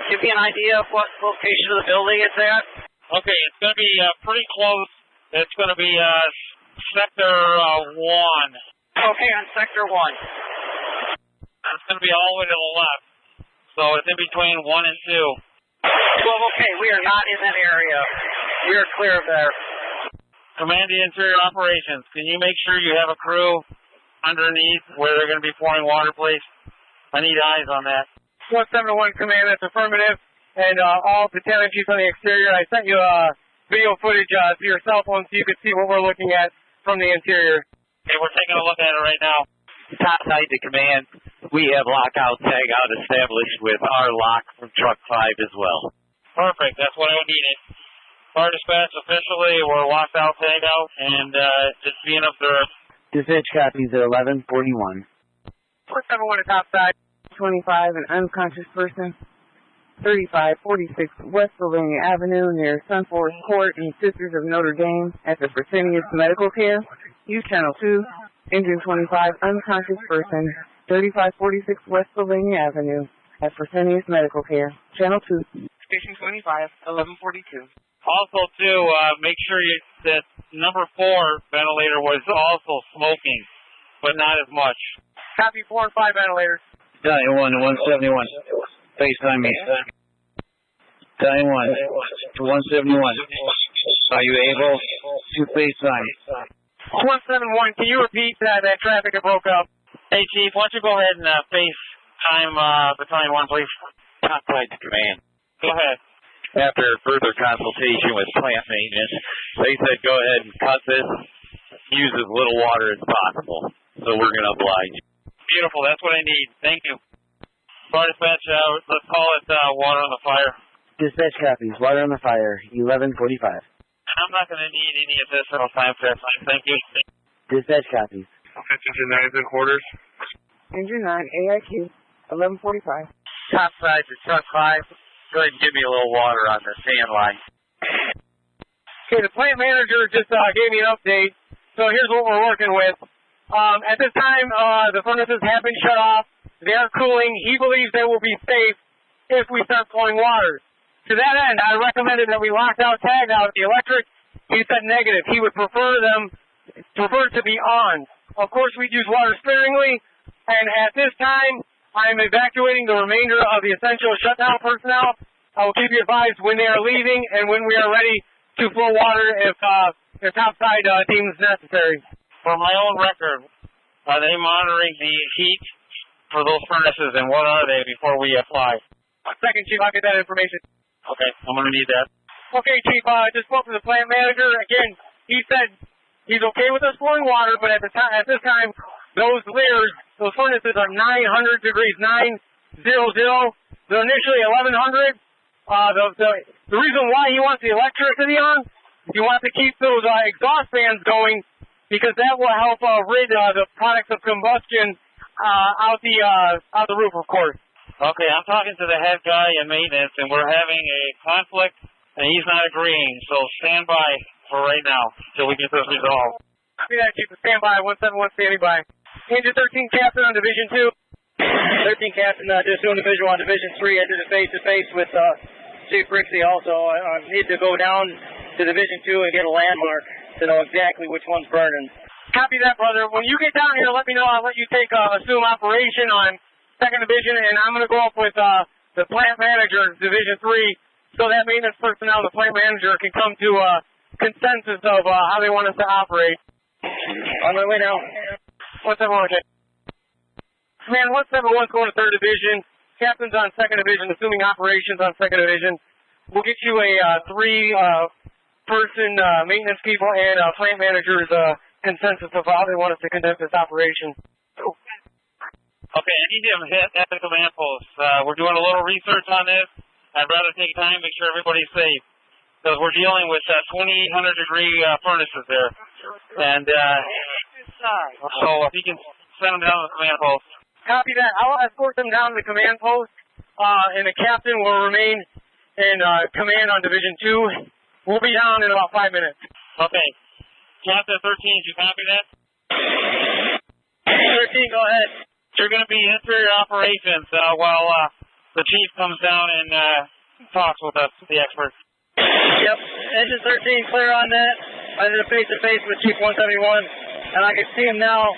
give me an idea of what location of the building it's at? Okay, it's going to be pretty close. It's going to be Sector 1. Okay, on Sector 1. It's going to be all the way to the left. So it's in between 1 and 2. 12, okay, we are not in that area. We are clear of there. Command the Interior Operations, can you make sure you have a crew underneath where they're going to be pouring water, please? I need eyes on that. 171 Command, that's affirmative. And all battalion chiefs on the exterior, I sent you video footage to your cell phone so you could see what we're looking at from the interior. Okay, we're taking a look at it right now. Topside to command. We have lockout, tagout established with our lock from Truck 5 as well. Perfect, that's what I needed. Fire Dispatch, officially, we're locked out, tagout, and it's being observed. Dispatch copies at 11:41. 471 to topside. 25, an unconscious person. 3546 West Sylvania Avenue near Sunforest Court and Sisters of Notre Dame at the Fresenius Medical Care. Use Channel 2, Engine 25, unconscious person, 3546 West Sylvania Avenue at Fresenius Medical Care. Channel 2. Station 25, 1142. Also, too, make sure that number 4 ventilator was also smoking, but not as much. Copy 4 and 5 ventilators. Battalion 1 to 171. FaceTime me. Battalion 1 to 171. Are you able to FaceTime? 171, can you repeat that traffic that broke up? Hey, Chief, why don't you go ahead and FaceTime Battalion 1, please? Top right to command. Go ahead. After further consultation with plant maintenance, they said go ahead and cut this, use as little water as possible. So we're going to oblige. Beautiful, that's what I need. Thank you. Fire dispatch, let's call it water on the fire. Dispatch copies. Water on the fire. 11:45. I'm not going to need any additional time for that. Thank you. Dispatch copies. Engine 9 is in quarters. Engine 9, AIQ, 1145. Top side to truck 5. Go ahead and give me a little water on the sand line. Okay, the plant manager just gave me an update. So here's what we're working with. At this time, the furnaces have been shut off. They are cooling. He believes they will be safe if we start flowing water. To that end, I recommended that we locked out, tagged out the electric. He said negative. He would prefer to be on. Of course, we'd use water sparingly. And at this time, I'm evacuating the remainder of the essential shutdown personnel. I will keep you advised when they are leaving and when we are ready to flow water if topside deems necessary. For my own record, are they monitoring the heat for those furnaces, and what are they before we apply? Second, Chief, I'll get that information. Okay, I'm going to need that. Okay, Chief, I just spoke to the plant manager. Again, he said he's okay with us flowing water, but at this time, those layers, those furnaces are 900 degrees, 900. They're initially 1100. The reason why he wants the electricity on, he wants to keep those exhaust fans going because that will help rid the products of combustion out the roof, of course. Okay, I'm talking to the head guy in maintenance, and we're having a conflict, and he's not agreeing. So stand by for right now till we get this resolved. Copy that, Chief. Stand by. 171 standing by. Engine 13 Captain on Division 2. 13 Captain, just doing the visual on Division 3. I did a face-to-face with Chief Brixey also. I need to go down to Division 2 and get a landmark to know exactly which one's burning. Copy that, brother. When you get down here, let me know. I'll let you take assume operation on 2nd Division, and I'm going to go up with the plant manager, Division 3, so that maintenance personnel, the plant manager, can come to a consensus of how they want us to operate. On my way now. 171, okay. Man, 171's going to 3rd Division. Captain's on 2nd Division, assuming operations on 2nd Division. We'll get you a 3-person maintenance people and plant manager's consensus of how they want us to conduct this operation. Okay, I need to hit at the command post. We're doing a little research on this. I'd rather take time, make sure everybody's safe, because we're dealing with 2,800-degree furnaces there. And so if you can send them down to the command post. Copy that. I'll escort them down to the command post, and the captain will remain in command on Division 2. We'll be down in about 5 minutes. Okay. Captain 13, did you copy that? 13, go ahead. You're going to be interior operations while the chief comes down and talks with us, the expert. Yep. Engine 13, clear on that. I did a face-to-face with Chief 171, and I can see him now.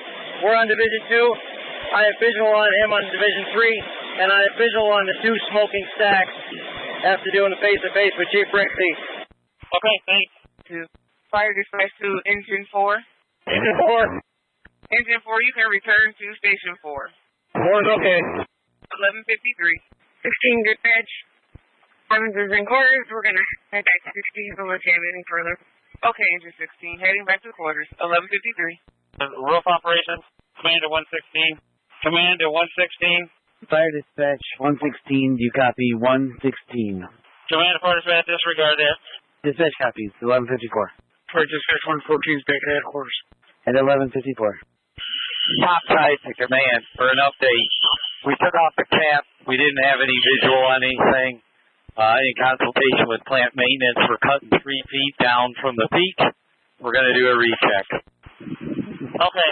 We're on Division 2. I have visual on him on Division 3, and I have visual on the 2 smoking stacks after doing a face-to-face with Chief Brixey. Okay, thanks. Fire dispatch to Engine 4. Engine 4. Engine 4, you can return to Station 4. 4's okay. 11:53. 16 dispatch. Officers in quarters. We're going to head back to 16 so we can't any further. Okay, Engine 16, heading back to quarters. 11:53. Roof operations, command to 116. Command to 116. Fire dispatch 116. You copy 116. Command to fire dispatch, disregard that. Dispatch copies 11:54. Fire dispatch 114 is back at headquarters. At 11:54. Topside to command for an update. We took off the cap. We didn't have any visual on anything. In consultation with plant maintenance, we're cutting 3 feet down from the peak. We're going to do a recheck. Okay.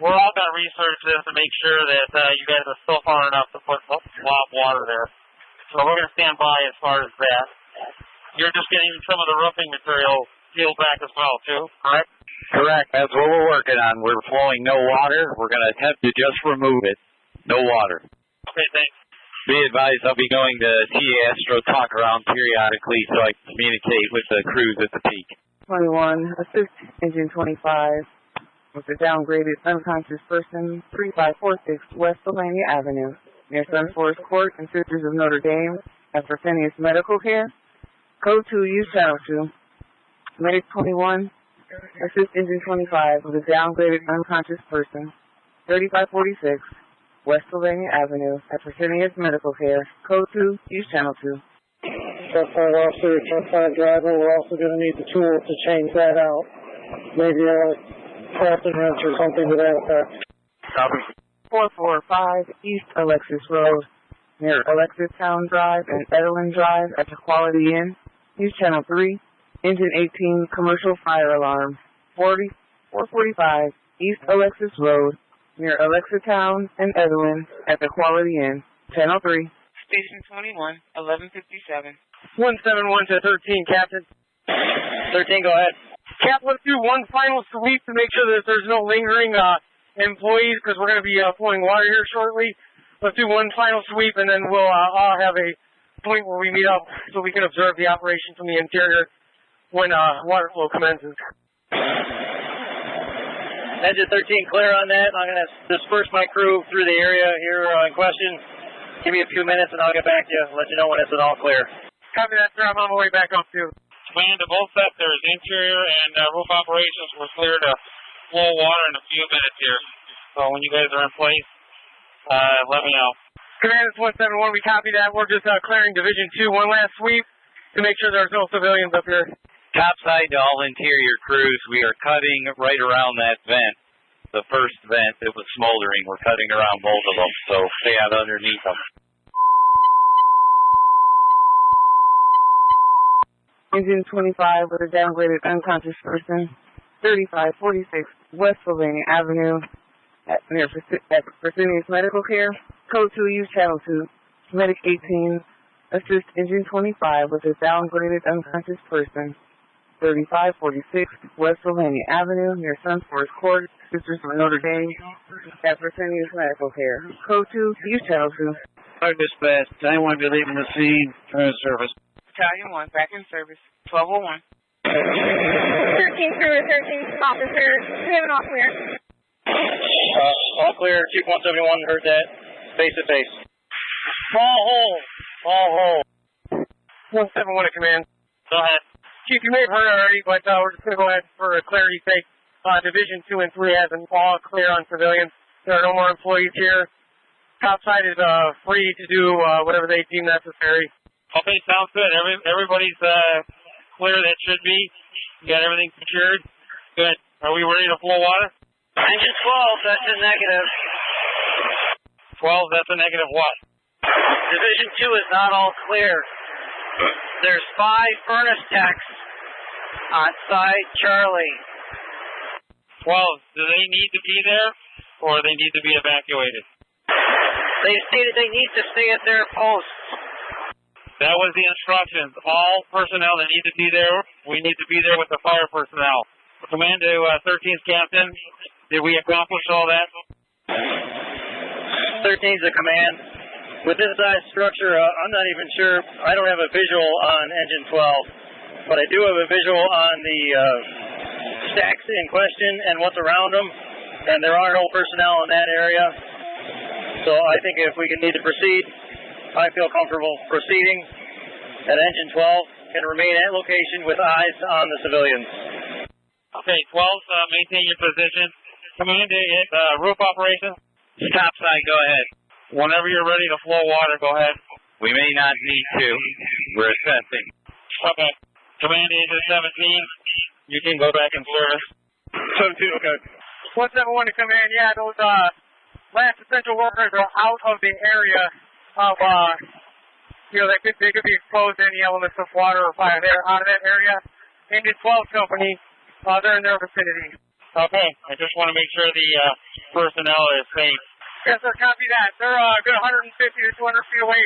We're all going to research this to make sure that you guys are still far enough to put swap water there. So we're going to stand by as far as that. You're just getting some of the roofing material peeled back as well, too, correct? Correct. That's what we're working on. We're flowing no water. We're going to attempt to just remove it. No water. Okay, thanks. Be advised, I'll be going to TA Astro talk around periodically so I can communicate with the crews at the peak. 21, assist engine 25 with a downgraded unconscious person, 3546 West Sylvania Avenue, near Sun Forest Court and Sisters of Notre Dame at Fresenius Medical Care. Code 2, use channel 2. Medic 21, assist engine 25 with a downgraded unconscious person, 3546 West Sylvania Avenue at Fresenius Medical Care. Code 2, use channel 2. Truck 5 officer, truck 5 driver, we're also going to need the tool to change that out. Maybe a crafting wrench or something to that effect. Copy. 445 East Alexis Road, near Alexis Town Drive and Edelin Drive at the Quality Inn. Use channel 3. Engine 18, commercial fire alarm. 445 East Alexis Road, near Alexa Town and Edelin at the Quality Inn. Channel 3. Station 21, 1157. 171 to 13, Captain. 13, go ahead. Cap, let's do one final sweep to make sure that there's no lingering employees, because we're going to be flowing water here shortly. Let's do one final sweep, and then we'll all have a point where we meet up so we can observe the operation from the interior when water flow commences. Engine 13, clear on that. I'm going to disperse my crew through the area here in question. Give me a few minutes, and I'll get back to you and let you know when it's all clear. Copy that, sir. I'm on my way back up, too. Command to both sectors, interior and roof operations. We're clear to flow water in a few minutes here. So when you guys are in place, let me know. Command, it's 171. We copy that. We're just clearing Division 2. One last sweep to make sure there's no civilians up here. Topside to all interior crews, we are cutting right around that vent. The first vent that was smoldering, we're cutting around both of them, so stay out underneath them. Engine 25 with a downgraded unconscious person, 3546 West Sylvania Avenue near Fresenius Medical Care. Code 2, use channel 2. Medic 18, assist engine 25 with a downgraded unconscious person, 3546 West Sylvania Avenue near Sun Forest Court, Sisters of Notre Dame at Fresenius Medical Care. Code 2, use channel 2. Fire dispatch, anyone be leaving the scene, turn to service. Battalion 1, back in service. 1201. 13 crew, 13 officer, we have an all clear. All clear, Chief 171, heard that. Face to face. Small hole. 171 to command. Go ahead. Chief, you may have heard already, but we're just going to go ahead for clarity's sake. Division 2 and 3 has an all clear on civilians. There are no more employees here. Topside is free to do whatever they deem necessary. Okay, sounds good. Everybody's clear that should be. You got everything secured? Good. Are we ready to flow water? Engine 12, that's a negative. 12, that's a negative what? Division 2 is not all clear. There's 5 furnace techs on side Charlie. 12, do they need to be there, or they need to be evacuated? They stated they need to stay at their posts. That was the instructions. All personnel that need to be there, we need to be there with the fire personnel. Command to 13th Captain, did we accomplish all that? 13's the command. With this size structure, I'm not even sure. I don't have a visual on engine 12, but I do have a visual on the stacks in question and what's around them, and there are no personnel in that area. So I think if we need to proceed, I feel comfortable proceeding, and engine 12 can remain at location with eyes on the civilians. Okay, 12, maintain your position. Command to roof operations. Topside, go ahead. Whenever you're ready to flow water, go ahead. We may not need to. We're assessing. Okay. Command to Engine 17, you can go back in service. 17, okay. 171 to command, yeah, those last essential workers are out of the area of they could be exposed to any elements of water or fire there out of that area. Engine 12 company, they're in their vicinity. Okay, I just want to make sure the personnel is safe. Yes, sir, copy that. They're a good 150 to 200 feet away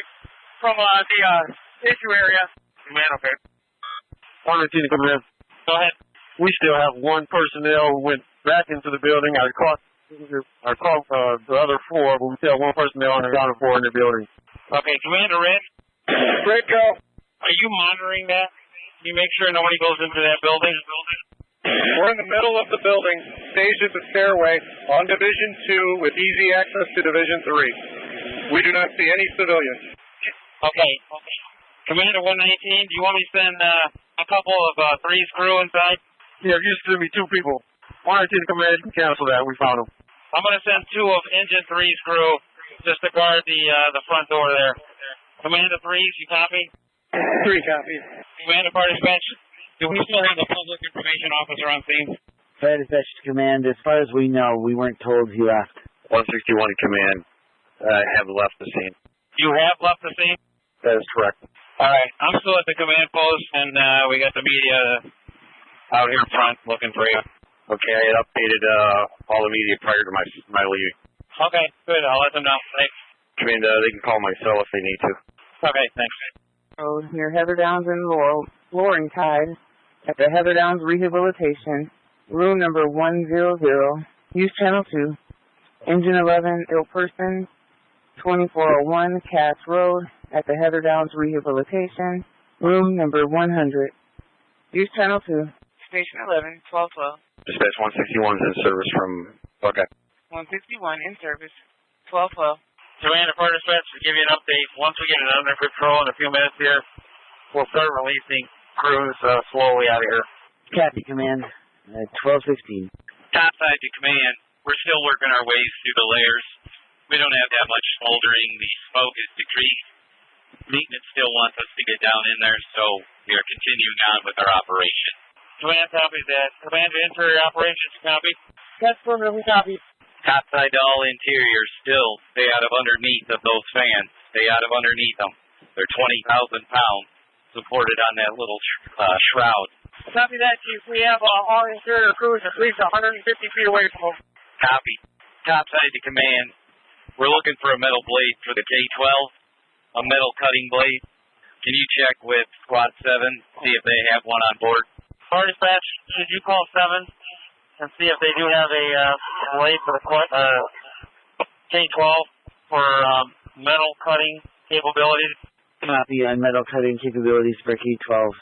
from the issue area. Command, okay. 118 to command. Go ahead. We still have one personnel who went back into the building. I caught the other four, but we still have one personnel and accounted for in the building. Okay, Commander Red. Red, go. Are you monitoring that? Can you make sure nobody goes into that building? We're in the middle of the building, staged at the stairway, on Division 2 with easy access to Division 3. We do not see any civilians. Okay. Commander 119, do you want me to send a couple of 3's crew inside? Yeah, if you send me 2 people. 118 to command, you can cancel that. We found them. I'm going to send 2 of Engine 3's crew just to guard the front door there. Commander 3's, you copy? 3 copies. Commander Fire Dispatch, do we still have the public information officer on scene? Fire Dispatch to command. As far as we know, we weren't told he left. 161 to command. Have left the scene. You have left the scene? That is correct. All right. I'm still at the command post, and we got the media out here front looking for you. Okay, I had updated all the media prior to my leaving. Okay, good. I'll let them know. Thanks. Command, they can call my cell if they need to. Okay, thanks. Road near Heather Downs and Laurel, Flooring Tide, at the Heather Downs Rehabilitation, room number 100, use channel 2, engine 11, ill person, 2401 Cass Road, at the Heather Downs Rehabilitation, room number 100, use channel 2. Station 11, 1212. Dispatch 161 is in service from Lockout. 161 in service, 1212. Commander Fire Dispatch, to give you an update, once we get it under control in a few minutes here, we'll start releasing crews slowly out of here. Copy, command. 1216. Topside to command. We're still working our ways through the layers. We don't have that much smoldering. The smoke is decreased. Maintenance still wants us to get down in there, so we are continuing on with our operation. Command copies that. Command to interior operations, copy. That's permanently copied. Topside to all interiors, still stay out of underneath of those fans. Stay out of underneath them. They're 20,000 pounds supported on that little shroud. Copy that, Chief. We have all interior crews at least 150 feet away from them. Copy. Topside to command. We're looking for a metal blade for the K-12, a metal cutting blade. Can you check with Squad 7, see if they have one on board? Fire Dispatch, should you call 7 and see if they do have a blade for the K-12 for metal cutting capabilities? Copy on metal cutting capabilities for K-12.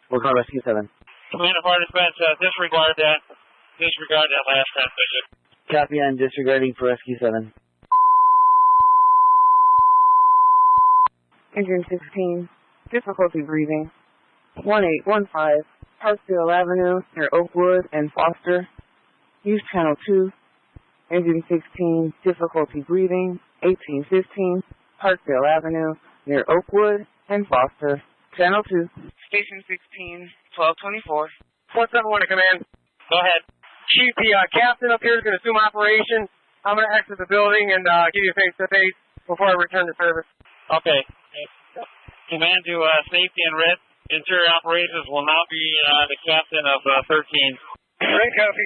We'll call Rescue 7. Commander Fire Dispatch, disregard that last transmission. Copy on disregarding for Rescue 7. Engine 16, difficulty breathing. 1815, Parkdale Avenue, near Oakwood and Foster. Use channel 2. Engine 16, difficulty breathing. 1815, Parkdale Avenue, near Oakwood and Foster. Channel 2. Station 16, 1224. 471 to command. Go ahead. Chief, the captain up here is going to assume operation. I'm going to exit the building and give you face-to-face before I return to service. Okay. Command to safety and red. Interior operations will now be the captain of 13. Great copy.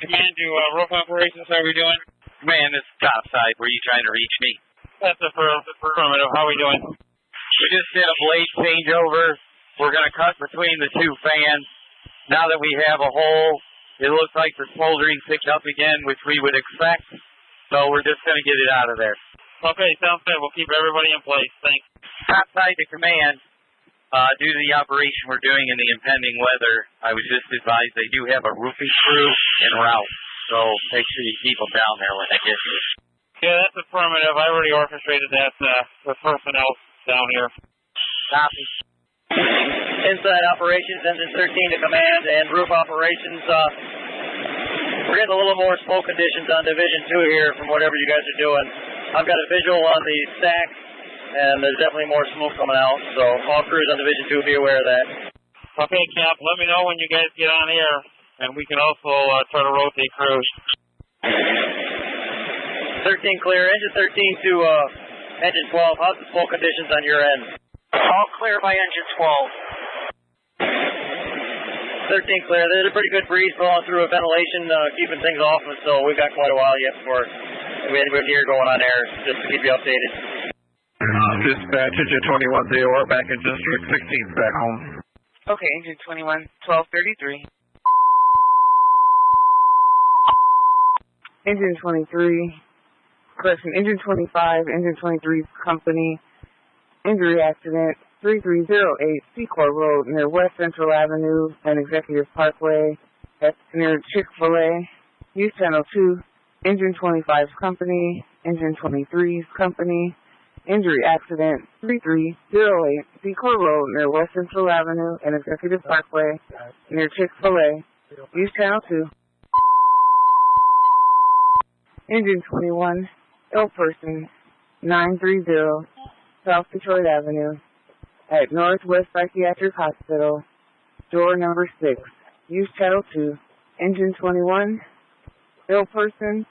Command to roof operations, how are we doing? Command, this is topside. Were you trying to reach me? That's affirmative. How are we doing? We just did a blade changeover. We're going to cut between the two fans. Now that we have a hole, it looks like the smoldering picked up again, which we would expect. So we're just going to get it out of there. Okay, sounds good. We'll keep everybody in place. Thanks. Topside to command. Due to the operation we're doing in the impending weather, I was just advised they do have a roofing crew en route. So make sure you keep them down there when they get here. Yeah, that's affirmative. I already orchestrated that with personnel down here. Copy. Inside operations, engine 13 to command, and roof operations. We're getting a little more smoke conditions on Division 2 here from whatever you guys are doing. I've got a visual on the stack, and there's definitely more smoke coming out, so all crews on Division 2 be aware of that. Okay, Cap, let me know when you guys get on air, and we can also try to rotate crews. 13 clear. Engine 13 to engine 12. How's the smoke conditions on your end? All clear by engine 12. 13 clear. There's a pretty good breeze blowing through a ventilation, keeping things off, and so we've got quite a while yet before we have anybody here going on air, just to keep you updated. Dispatch, engine 21, we're back in District 16, back home. Okay, engine 21, 1233. Engine 23, correction, engine 25, engine 23's company, injury accident, 3308 Secor Road near West Central Avenue and Executive Parkway. That's near Chick-fil-A. Use Channel 2, engine 25's company, engine 23's company, injury accident, 3308 Secor Road near West Central Avenue and Executive Parkway near Chick-fil-A. Use Channel 2. Engine 21, ill person, 930 South Detroit Avenue at Northwest Psychiatric Hospital, door number 6. Use Channel 2. Engine 21, ill person,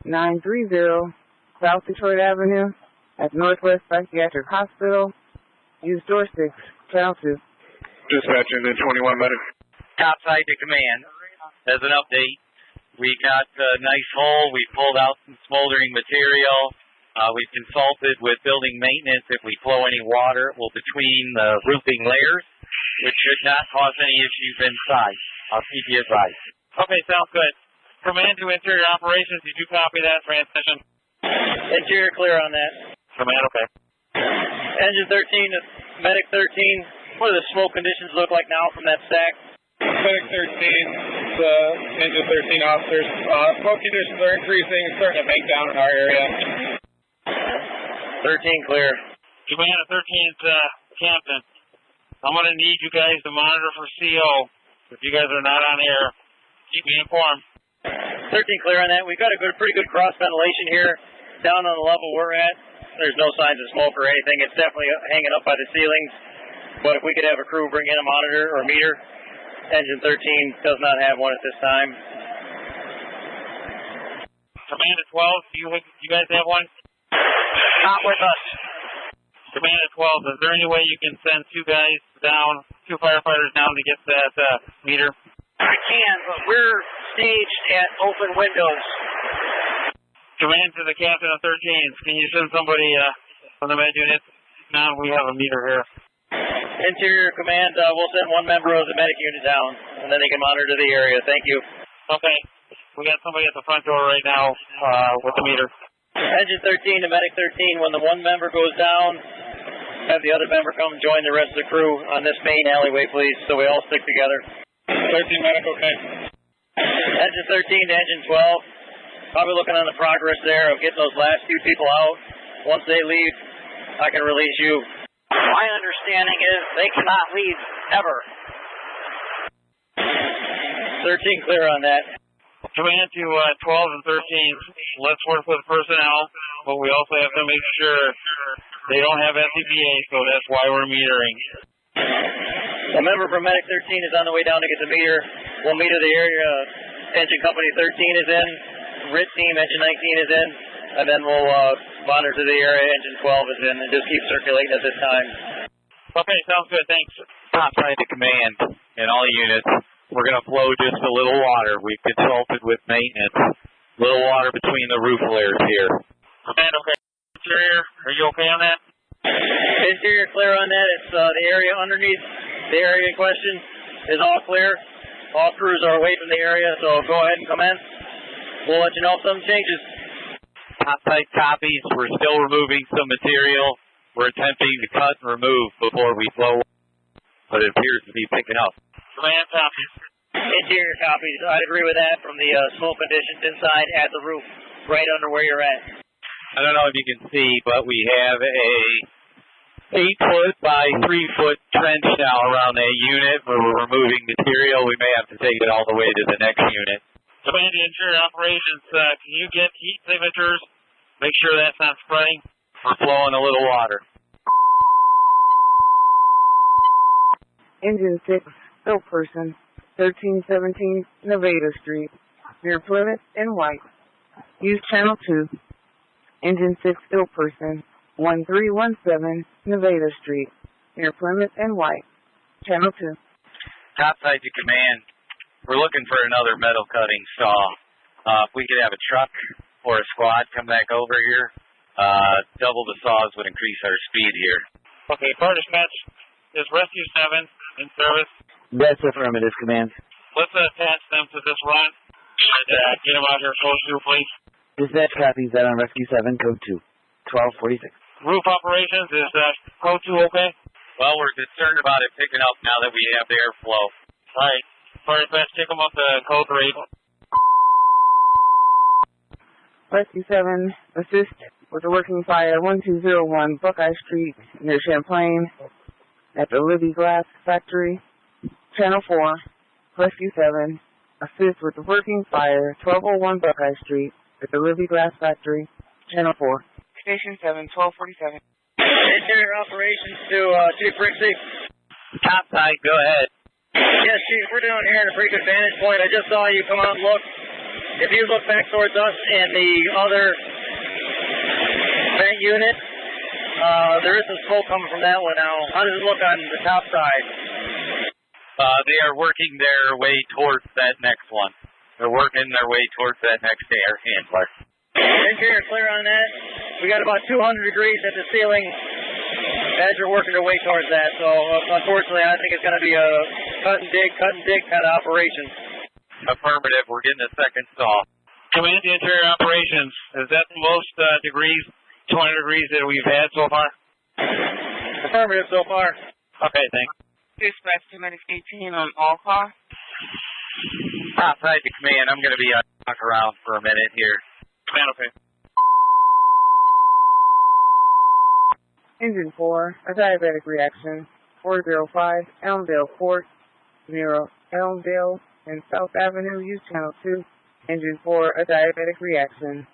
930 South Detroit Avenue at Northwest Psychiatric Hospital. Use door 6, Channel 2. Dispatch, engine 21, medic. Topside to command. As an update, we got a nice hole. We pulled out some smoldering material. We've consulted with building maintenance. If we flow any water, it will between the roofing layers, which should not cause any issues inside. I'll keep you advised. Okay, sounds good. Command to interior operations, did you copy that transmission? Interior clear on that. Command, okay. Engine 13, medic 13, what do the smoke conditions look like now from that stack? Medic 13, engine 13 officers. Smoke conditions are increasing. It's starting to bank down in our area. 13 clear. Command of 13th, Captain. I'm going to need you guys to monitor for CO. If you guys are not on air, keep me informed. 13 clear on that. We've got a pretty good cross ventilation here down on the level we're at. There's no signs of smoke or anything. It's definitely hanging up by the ceilings. But if we could have a crew bring in a monitor or meter, engine 13 does not have one at this time. Command of 12, you guys have one? Not with us. Command of 12, is there any way you can send two guys down, two firefighters down to get that meter? I can, but we're staged at open windows. Command to the captain of 13s, can you send somebody from the med unit? Now we have a meter here. Interior command, we'll send one member of the medic unit down, and then they can monitor the area. Thank you. Okay. We got somebody at the front door right now with the meter. Engine 13 to medic 13, when the one member goes down, have the other member come join the rest of the crew on this main alleyway, please, so we all stick together. 13 medic, okay. Engine 13 to engine 12, probably looking on the progress there of getting those last few people out. Once they leave, I can release you. My understanding is they cannot leave ever. 13 clear on that. Command to 12 and 13, let's work with personnel, but we also have to make sure they don't have SCBA, so that's why we're metering. A member from Medic 13 is on the way down to get the meter. We'll meter the area. Engine Company 13 is in. RIT team, Engine 19 is in. And then we'll monitor the area. Engine 12 is in, and just keep circulating at this time. Okay, sounds good. Thanks. Topside to command in all units. We're going to flow just a little water. We've consulted with maintenance. Little water between the roof layers here. Command, okay. Interior, are you okay on that? Interior clear on that. It's the area underneath the area in question is all clear. All crews are away from the area, so go ahead and commence. We'll let you know if something changes. Topside copies. We're still removing some material. We're attempting to cut and remove before we flow, but it appears to be picking up. Command copies. Interior copies. I'd agree with that from the smoke conditions inside at the roof, right under where you're at. I don't know if you can see, but we have a 8-foot by 3-foot trench now around that unit where we're removing material. We may have to take it all the way to the next unit. Command to interior operations, can you get heat signatures? Make sure that's not spreading. We're flowing a little water. Engine 6, ill person, 1317 Nevada Street, near Plymouth and White. Use Channel 2. Engine 6, ill person, 1317 Nevada Street, near Plymouth and White. Channel 2. Topside to command. We're looking for another metal cutting saw. If we could have a truck or a squad come back over here, double the saws would increase our speed here. Okay, fire dispatch, is Rescue 7 in service? That's affirmative, command. Let's attach them to this run and get them out here close to, please. Dispatch copies that on Rescue 7, code 2, 1246. Roof operations, is code 2 okay? Well, we're concerned about it picking up now that we have the airflow. All right, fire dispatch, take them up to code 3. Rescue 7, assist with the working fire 1201 Buckeye Street near Champlain at the Libby Glass Factory. Channel 4, Rescue 7, assist with the working fire 1201 Buckeye Street at the Libby Glass Factory. Channel 4. Station 7, 1247. Interior operations to Chief Brixey. Topside, go ahead. Yes, Chief, we're down here at a pretty good vantage point. I just saw you come out and look. If you look back towards us and the other vent unit, there is some smoke coming from that one now. How does it look on the top side? They are working their way towards that next one. They're working their way towards that next air handler. Interior clear on that. We got about 200 degrees at the ceiling as you're working your way towards that. So unfortunately, I think it's going to be a cut and dig kind of operation. Affirmative. We're getting a second saw. Command the interior operations. Is that the most degrees, 200 degrees that we've had so far? Affirmative so far. Okay, thanks. Dispatch to Medic 18 on all car. Topside to command. I'm going to be walk around for a minute here. Command, okay. Engine 4, a diabetic reaction, 405 Elmdale Court, near Elmdale and South Avenue, use Channel 2. Engine 4, a diabetic reaction,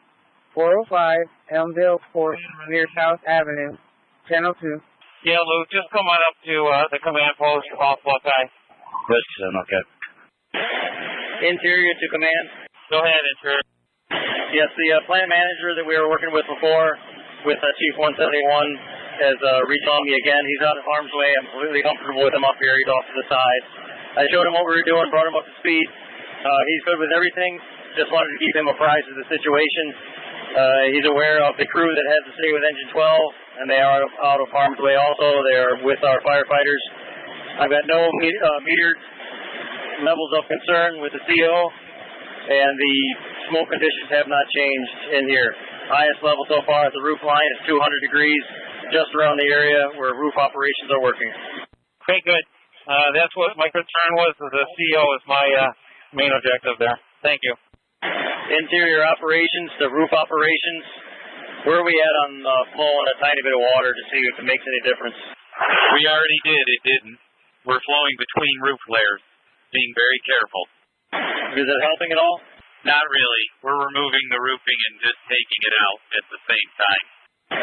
405 Elmdale Court, near South Avenue, Channel 2. Yeah, Lou, just come on up to the command post off Buckeye. Okay. Interior to command. Go ahead, interior. Yes, the plant manager that we were working with before, with Chief 171, has reached on me again. He's out of harm's way. I'm completely comfortable with him up here. He's off to the side. I showed him what we were doing, brought him up to speed. He's good with everything. Just wanted to keep him apprised of the situation. He's aware of the crew that has to stay with Engine 12, and they are out of harm's way also. They're with our firefighters. I've got no metered levels of concern with the CO, and the smoke conditions have not changed in here. Highest level so far at the roof line is 200 degrees, just around the area where roof operations are working. Okay, good. That's what my concern was. The CO is my main objective there. Thank you. Interior operations, the roof operations. Where are we at on flowing a tiny bit of water to see if it makes any difference? We already did. It didn't. We're flowing between roof layers, being very careful. Is it helping at all? Not really. We're removing the roofing and just taking it out at the same time.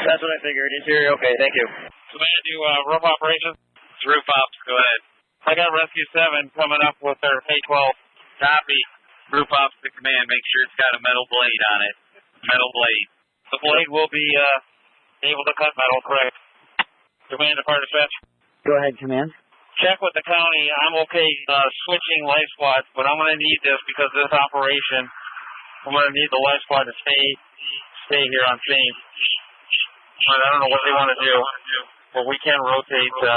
That's what I figured. Interior, okay, thank you. Command, do roof operations? Roof ops, go ahead. I got Rescue 7 coming up with their K-12. Copy. Roof ops to command. Make sure it's got a metal blade on it. Metal blade. The blade will be able to cut metal, correct? Command, fire dispatch. Go ahead, command. Check with the county. I'm okay switching life squads, but I'm going to need this because of this operation. I'm going to need the life squad to stay here on scene. But I don't know what they want to do, but we can rotate the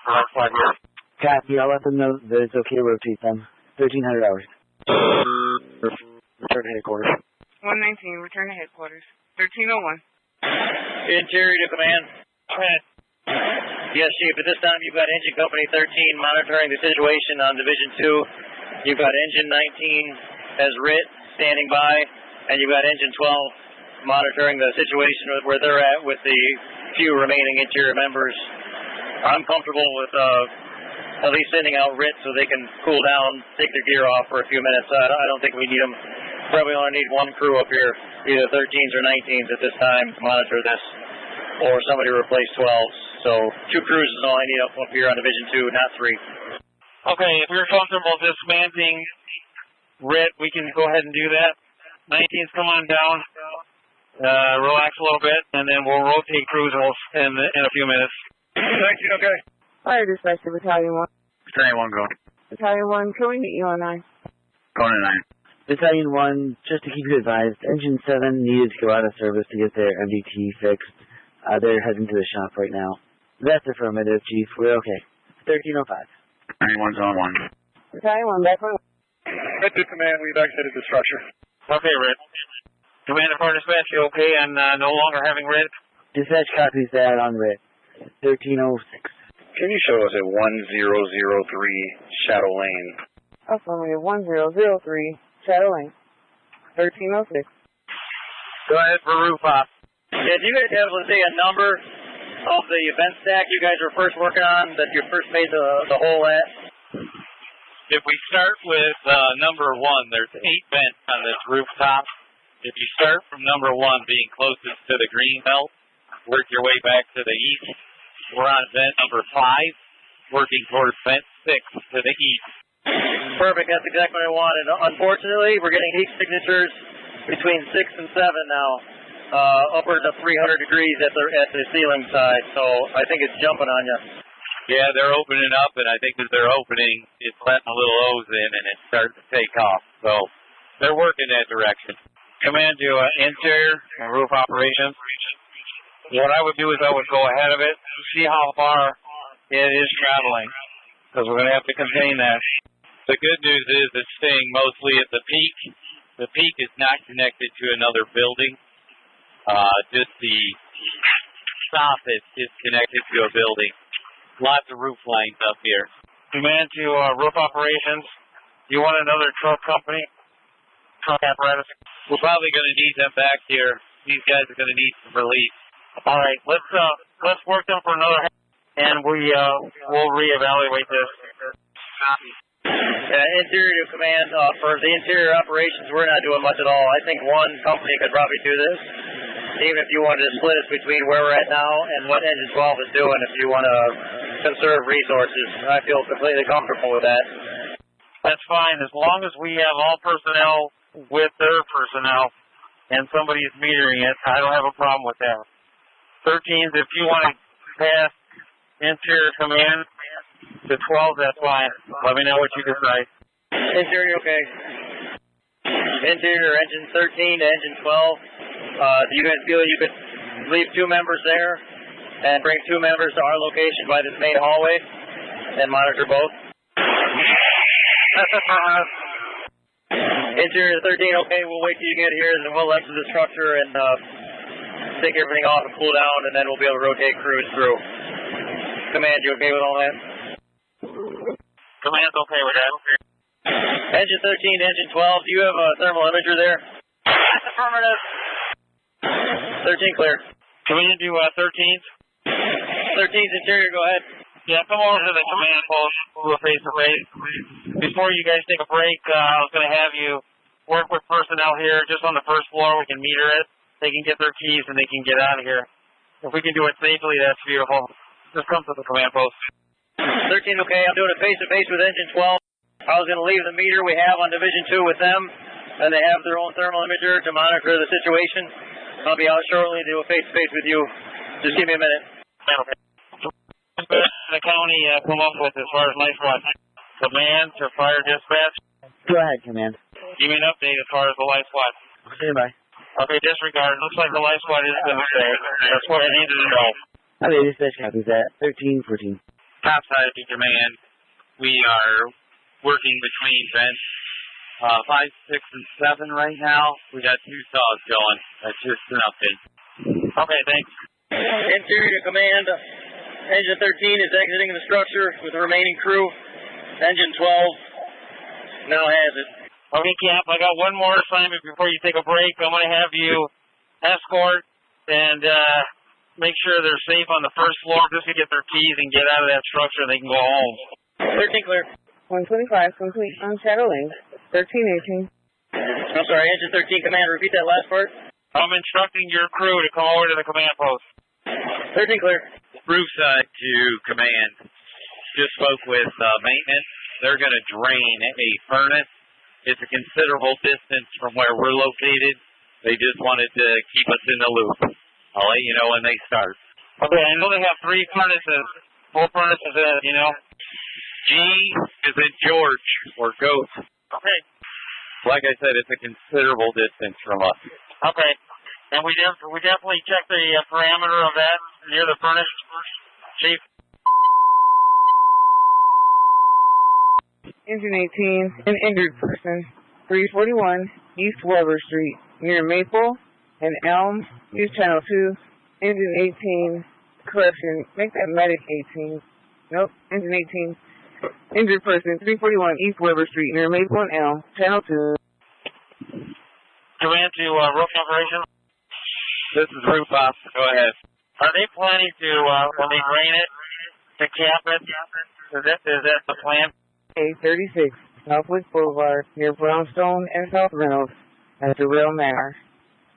life squad here. Copy. I'll let them know that it's okay to rotate them. 1,300 hours. Return to headquarters. 119, return to headquarters. 1301. Interior to command. Command. Yes, Chief. At this time, you've got Engine Company 13 monitoring the situation on Division 2. You've got Engine 19 as RIT standing by, and you've got Engine 12 monitoring the situation where they're at with the few remaining interior members. I'm comfortable with at least sending out RIT so they can cool down, take their gear off for a few minutes. I don't think we need them. Probably only need one crew up here, either 13s or 19s at this time to monitor this, or somebody replace 12s. So 2 crews is all I need up here on Division 2, not 3. Okay, if you're comfortable dismanting RIT, we can go ahead and do that. 19s, come on down. Relax a little bit, and then we'll rotate crews in a few minutes. 19, okay. Fire dispatch to Battalion 1. Battalion 1 going. Battalion 1, can we meet you on 9? Going to 9. Battalion 1, just to keep you advised, Engine 7 needed to go out of service to get their MDT fixed. They're heading to the shop right now. That's affirmative, Chief. We're okay. 1305. Battalion 1's on 1. Battalion 1, back on. Red to command, we've exited the structure. Okay, Red. Commander for dispatch, you okay and no longer having red? Dispatch copies that on red. 1306. Can you show us at 1003 Shadow Lane? Affirmative 1003, Shadow Lane. 1306. Go ahead for roof op. Yeah, do you guys have, let's say, a number of the event stack you guys were first working on that you first made the hole at? If we start with number 1, there's 8 vents on this rooftop. If you start from number 1 being closest to the green belt, work your way back to the east. We're on vent number 5, working towards vent 6 to the east. Perfect, that's exactly what I wanted. Unfortunately, we're getting heat signatures between 6 and 7 now, upwards of 300 degrees at the ceiling side, so I think it's jumping on you. Yeah, they're opening up, and I think as they're opening, it's letting a little hose in, and it's starting to take off. So they're working that direction. Command to interior and roof operations. What I would do is I would go ahead of it, see how far it is traveling, because we're going to have to contain that. The good news is it's staying mostly at the peak. The peak is not connected to another building. Just the soffit is connected to a building. Lots of roof lines up here. Command to roof operations. You want another truck company? Truck apparatus? We're probably going to need them back here. These guys are going to need some relief. All right, let's work them for another, and we'll reevaluate this. Copy. Interior to command, for the interior operations, we're not doing much at all. I think one company could probably do this, even if you wanted to split us between where we're at now and what Engine 12 is doing, if you want to conserve resources. I feel completely comfortable with that. That's fine, as long as we have all personnel with their personnel and somebody is metering it, I don't have a problem with that. 13s, if you want to pass interior command to 12, that's fine. Let me know what you decide. Interior, okay. Interior, engine 13 to engine 12. Do you guys feel you could leave 2 members there and bring 2 members to our location by this main hallway and monitor both? Interior 13, okay, we'll wait till you get here and then we'll exit the structure and take everything off and cool down, and then we'll be able to rotate crews through. Command, you okay with all that? Command's okay with that. Engine 13 to engine 12, do you have a thermal imager there? That's affirmative. 13 clear. Command to 13s. 13's interior, go ahead. Yeah, come over to the command post. We'll face to face. Before you guys take a break, I was going to have you work with personnel here just on the first floor. We can meter it. They can get their keys and they can get out of here. If we can do it safely, that's beautiful. Just come to the command post. 13, okay, I'm doing a face-to-face with engine 12. I was going to leave the meter we have on Division 2 with them, and they have their own thermal imager to monitor the situation. I'll be out shortly to do a face-to-face with you. Just give me a minute. Okay. The county come up with as far as life watch. Command to fire dispatch. Go ahead, command. Give me an update as far as the life watch. Stand by. Okay, disregard. Looks like the life watch is going to stay. That's what I needed to know. Okay, dispatch copies that. 1314. Topside to command. We are working between vents 5, 6, and 7 right now. We got 2 saws going. That's just an update. Okay, thanks. Interior to command. Engine 13 is exiting the structure with the remaining crew. Engine 12 now has it. Okay, Cap, I got one more assignment before you take a break. I'm going to have you escort and make sure they're safe on the first floor just to get their keys and get out of that structure and they can go home. 13 clear. 125, complete on Shadow Lane. 1318. I'm sorry, Engine 13 command, repeat that last part. I'm instructing your crew to come over to the command post. 13 clear. Roof side to command. Just spoke with maintenance. They're going to drain a furnace. It's a considerable distance from where we're located. They just wanted to keep us in the loop. I'll let you know when they start. Okay, I know they have 3 furnaces, 4 furnaces in it, you know. G is in George, or Goat. Okay. Like I said, it's a considerable distance from us. Okay. And we definitely check the parameter of that near the furnace, Chief. Engine 18, an injured person, 341 East Weber Street, near Maple and Elm, use channel 2. Engine 18, correction, make that medic 18. Nope, engine 18. Injured person, 341 East Weber Street, near Maple and Elm, channel 2. Command to roof operation. This is roof off. Go ahead. Are they planning to, when they drain it, to cap it? Is that the plan? A36, Southwick Boulevard, near Brownstone and South Reynolds, at the Rail Manor.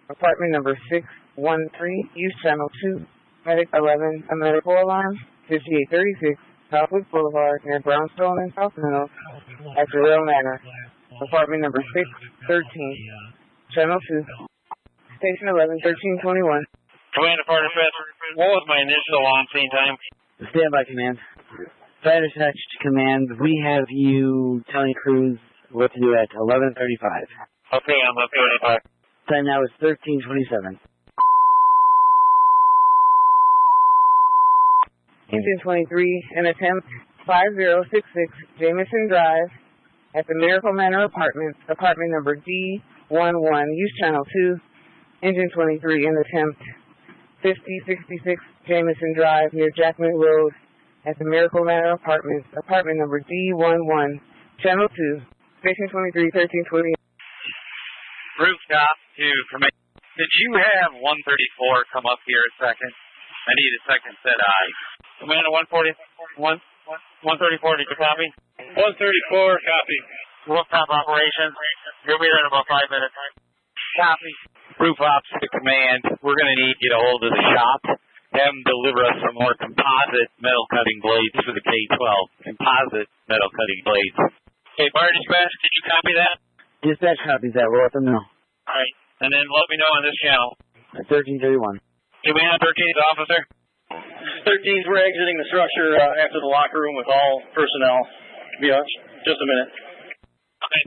Apartment number 613, use channel 2. Medic 11, a medical alarm, 5836, Southwick Boulevard, near Brownstone and South Reynolds, at the Rail Manor. Apartment number 613, channel 2. Station 11, 1321. Command to fire dispatch. What was my initial on-scene time? Standby command. Fire dispatch to command. We have you telling crews what to do at 11:35. Okay, I'm up 35. Time now is 13:27. Engine 23, an attempt 5066 Jameson Drive at the Miracle Manor Apartments, apartment number D11, use channel 2. Engine 23, an attempt 5066 Jameson Drive near Jackman Road at the Miracle Manor Apartments, apartment number D11, channel 2. Station 23, 1320. Rooftop to command. Did you have 134 come up here a second? I need a second set eyes. Command 134, did you copy? 134, copy. Rooftop operation. You'll be there in about 5 minutes. Copy. Roof ops to command. We're going to need to get a hold of the shop. Have them deliver us some more composite metal cutting blades for the K-12. Composite metal cutting blades. Okay, fire dispatch, did you copy that? Dispatch copies that. We'll let them know. All right. And then let me know on this channel. At 13:31. Command 13th officer. 13th, we're exiting the structure after the locker room with all personnel. Be on just a minute. Okay.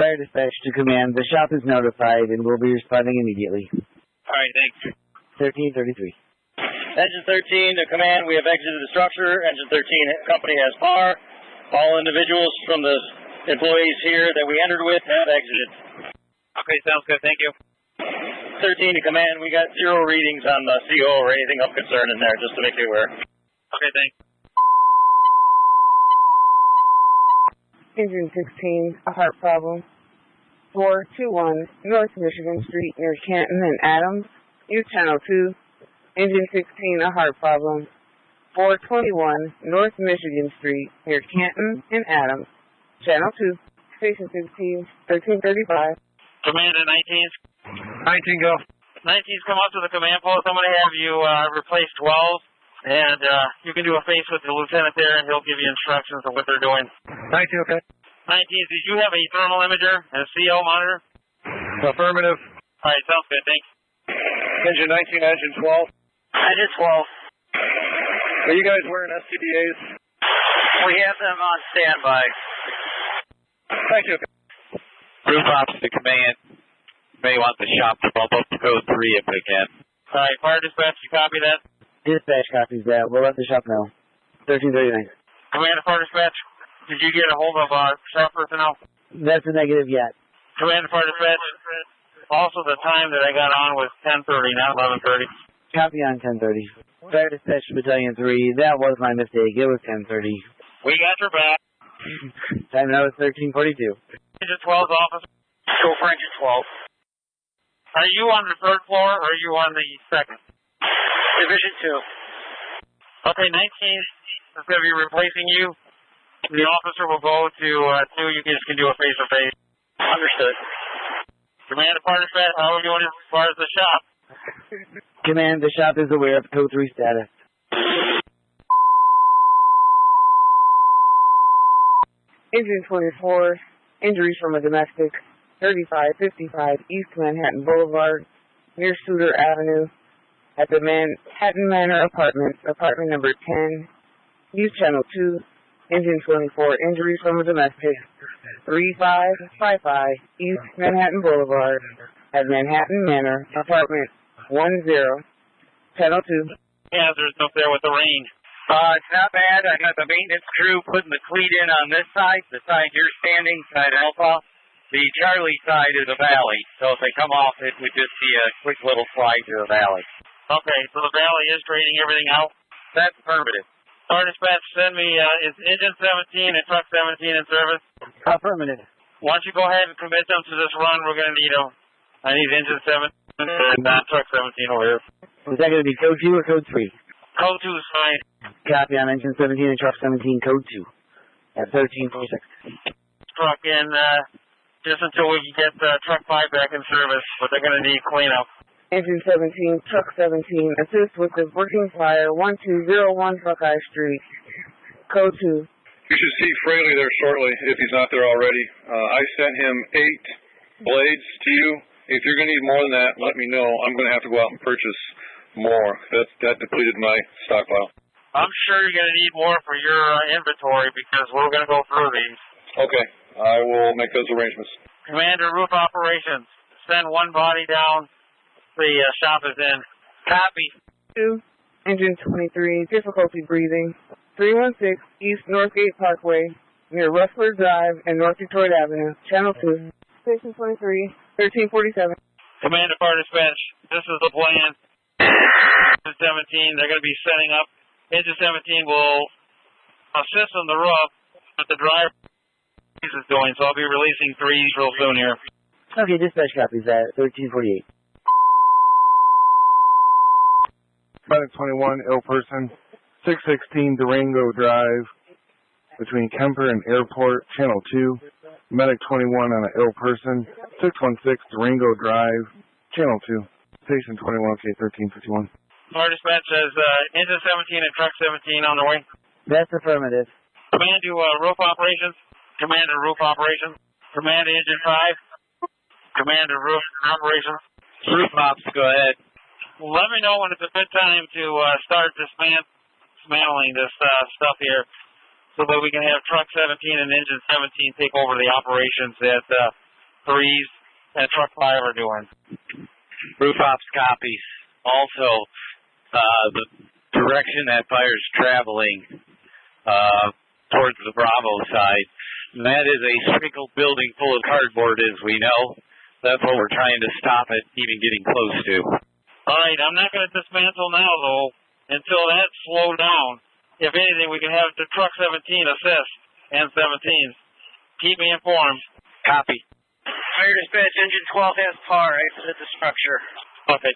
Fire dispatch to command. The shop is notified and will be responding immediately. All right, thanks. 13:33. Engine 13 to command, we have exited the structure. Engine 13 company has power. All individuals from the employees here that we entered with have exited. Okay, sounds good. Thank you. 13 to command, we got 0 readings on the CO or anything of concern in there, just to make you aware. Okay, thanks. Engine 16, a heart problem. 421 North Michigan Street near Canton and Adams. Use channel 2. Engine 16, a heart problem. 421 North Michigan Street near Canton and Adams. Channel 2. Station 16, 1335. Command at 19th. 19, go. 19's come up to the command post. I'm going to have you replace 12, and you can do a face with the lieutenant there, and he'll give you instructions on what they're doing. 19, okay. 19's, did you have a thermal imager and a CO monitor? Affirmative. All right, sounds good. Thanks. Engine 19, engine 12. Engine 12. Are you guys wearing SCBAs? We have them on standby. Thank you. Roof ops to command. May want the shop to bump up to code 3 if they can. All right, fire dispatch, you copy that? Dispatch copies that. We'll let the shop know. 13:39. Command to fire dispatch, did you get a hold of shop personnel? That's a negative yet. Command to fire dispatch, also the time that I got on was 10:30, not 11:30. Copy on 10:30. Fire dispatch Battalion 3. That was my mistake. It was 10:30. We got your back. Time now is 13:42. Engine 12's officer. Go for engine 12. Are you on the 3rd floor or are you on the 2nd? Division 2. Okay, 19 is going to be replacing you. The officer will go to 2. You guys can do a face-to-face. Understood. Command to fire dispatch, how are we doing as far as the shop? Command, the shop is aware of code 3 status. Engine 24, injuries from a domestic, 3555 East Manhattan Boulevard, near Suter Avenue, at the Manhattan Manor Apartments, apartment number 10, use channel 2, engine 24, injuries from a domestic, 3555 East Manhattan Boulevard at Manhattan Manor, apartment 10, channel 2. Hazards up there with the rain. It's not bad. I got the maintenance crew putting the cleat in on this side, the side you're standing, side Alpha. The Charlie side is a valley, so if they come off, it would just be a quick little slide to the valley. Okay, so the valley is draining everything out? That's affirmative. Fire dispatch, send me, is engine 17 and truck 17 in service? Affirmative. Why don't you go ahead and commit them to this run? We're going to need them. I need engine 7 and truck 17 over here. Was that going to be code 2 or code 3? Code 2 is fine. Copy on engine 17 and truck 17, code 2 at 1346. Truck in, just until we can get truck 5 back in service, but they're going to need cleanup. Engine 17, truck 17, assist with the working fire 1201 Buckeye Street, code 2. You should see Fraley there shortly if he's not there already. I sent him 8 blades to you. If you're going to need more than that, let me know. I'm going to have to go out and purchase more. That depleted my stockpile. I'm sure you're going to need more for your inventory because we're going to go through these. Okay, I will make those arrangements. Commander, roof operations. Send one body down. The shop is in. Copy. 2, engine 23, difficulty breathing, 316 East Northgate Parkway, near Rustler Drive and North Detroit Avenue, channel 2, station 23, 1347. Commander, fire dispatch. This is the plan. Engine 17, they're going to be setting up. Engine 17 will assist on the roof, but the driver is doing, so I'll be releasing 3s real soon here. Okay, dispatch copies at 1348. Medic 21, ill person, 616 Durango Drive, between Kemper and Airport, channel 2. Medic 21 on an ill person, 616 Durango Drive, channel 2. Station 21, okay, 1351. Fire dispatch says engine 17 and truck 17 on the way. That's affirmative. Command to roof operations. Command to roof operations. Command to engine 5. Command to roof operations. Roof ops, go ahead. Let me know when it's a good time to start dismantling this stuff here so that we can have truck 17 and engine 17 take over the operations that 3s and truck 5 are doing. Roof ops copies. Also, the direction that fire's traveling towards the Bravo side, and that is a sprinkled building full of cardboard, as we know. That's what we're trying to stop it even getting close to. All right, I'm not going to dismantle now, though, until that slows down. If anything, we can have the truck 17 assist and 17s. Keep me informed. Copy. Fire dispatch, engine 12 has power. Exit the structure. Okay,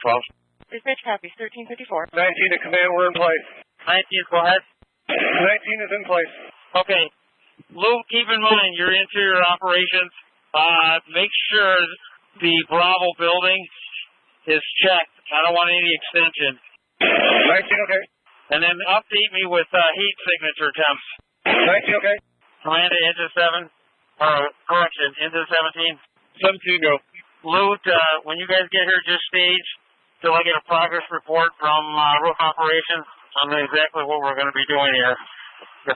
12. Dispatch copies, 1354. 19 to command, we're in place. 19, go ahead. 19 is in place. Okay. Lou, keep in mind your interior operations. Make sure the Bravo building is checked. I don't want any extension. 19, okay. And then update me with heat signature temps. 19, okay. Command to engine 7, or correction, engine 17. 17, go. Loot, when you guys get here, just stage till I get a progress report from roof operations on exactly what we're going to be doing here.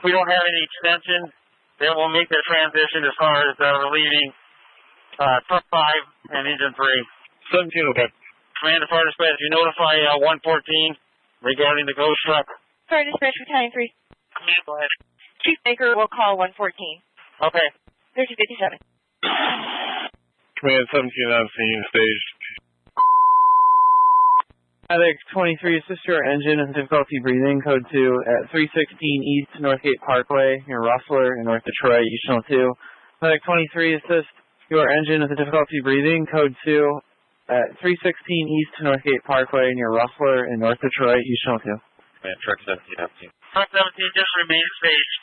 If we don't have any extension, then we'll make the transition as far as relieving truck 5 and engine 3. 17, okay. Commander Fire Dispatch, you notify 114 regarding the ghost truck. Fire dispatch battalion 3. Command, go ahead. Chief Baker will call 114. Okay. 1357. Command 17 on scene, staged. Medic 23, assist your engine with difficulty breathing, code 2 at 316 East Northgate Parkway, near Rustler in North Detroit, East Channel 2. Medic 23, assist your engine with difficulty breathing, code 2 at 316 East Northgate Parkway, near Rustler in North Detroit, East Channel 2. Man, truck 17, Truck 17, just remain staged.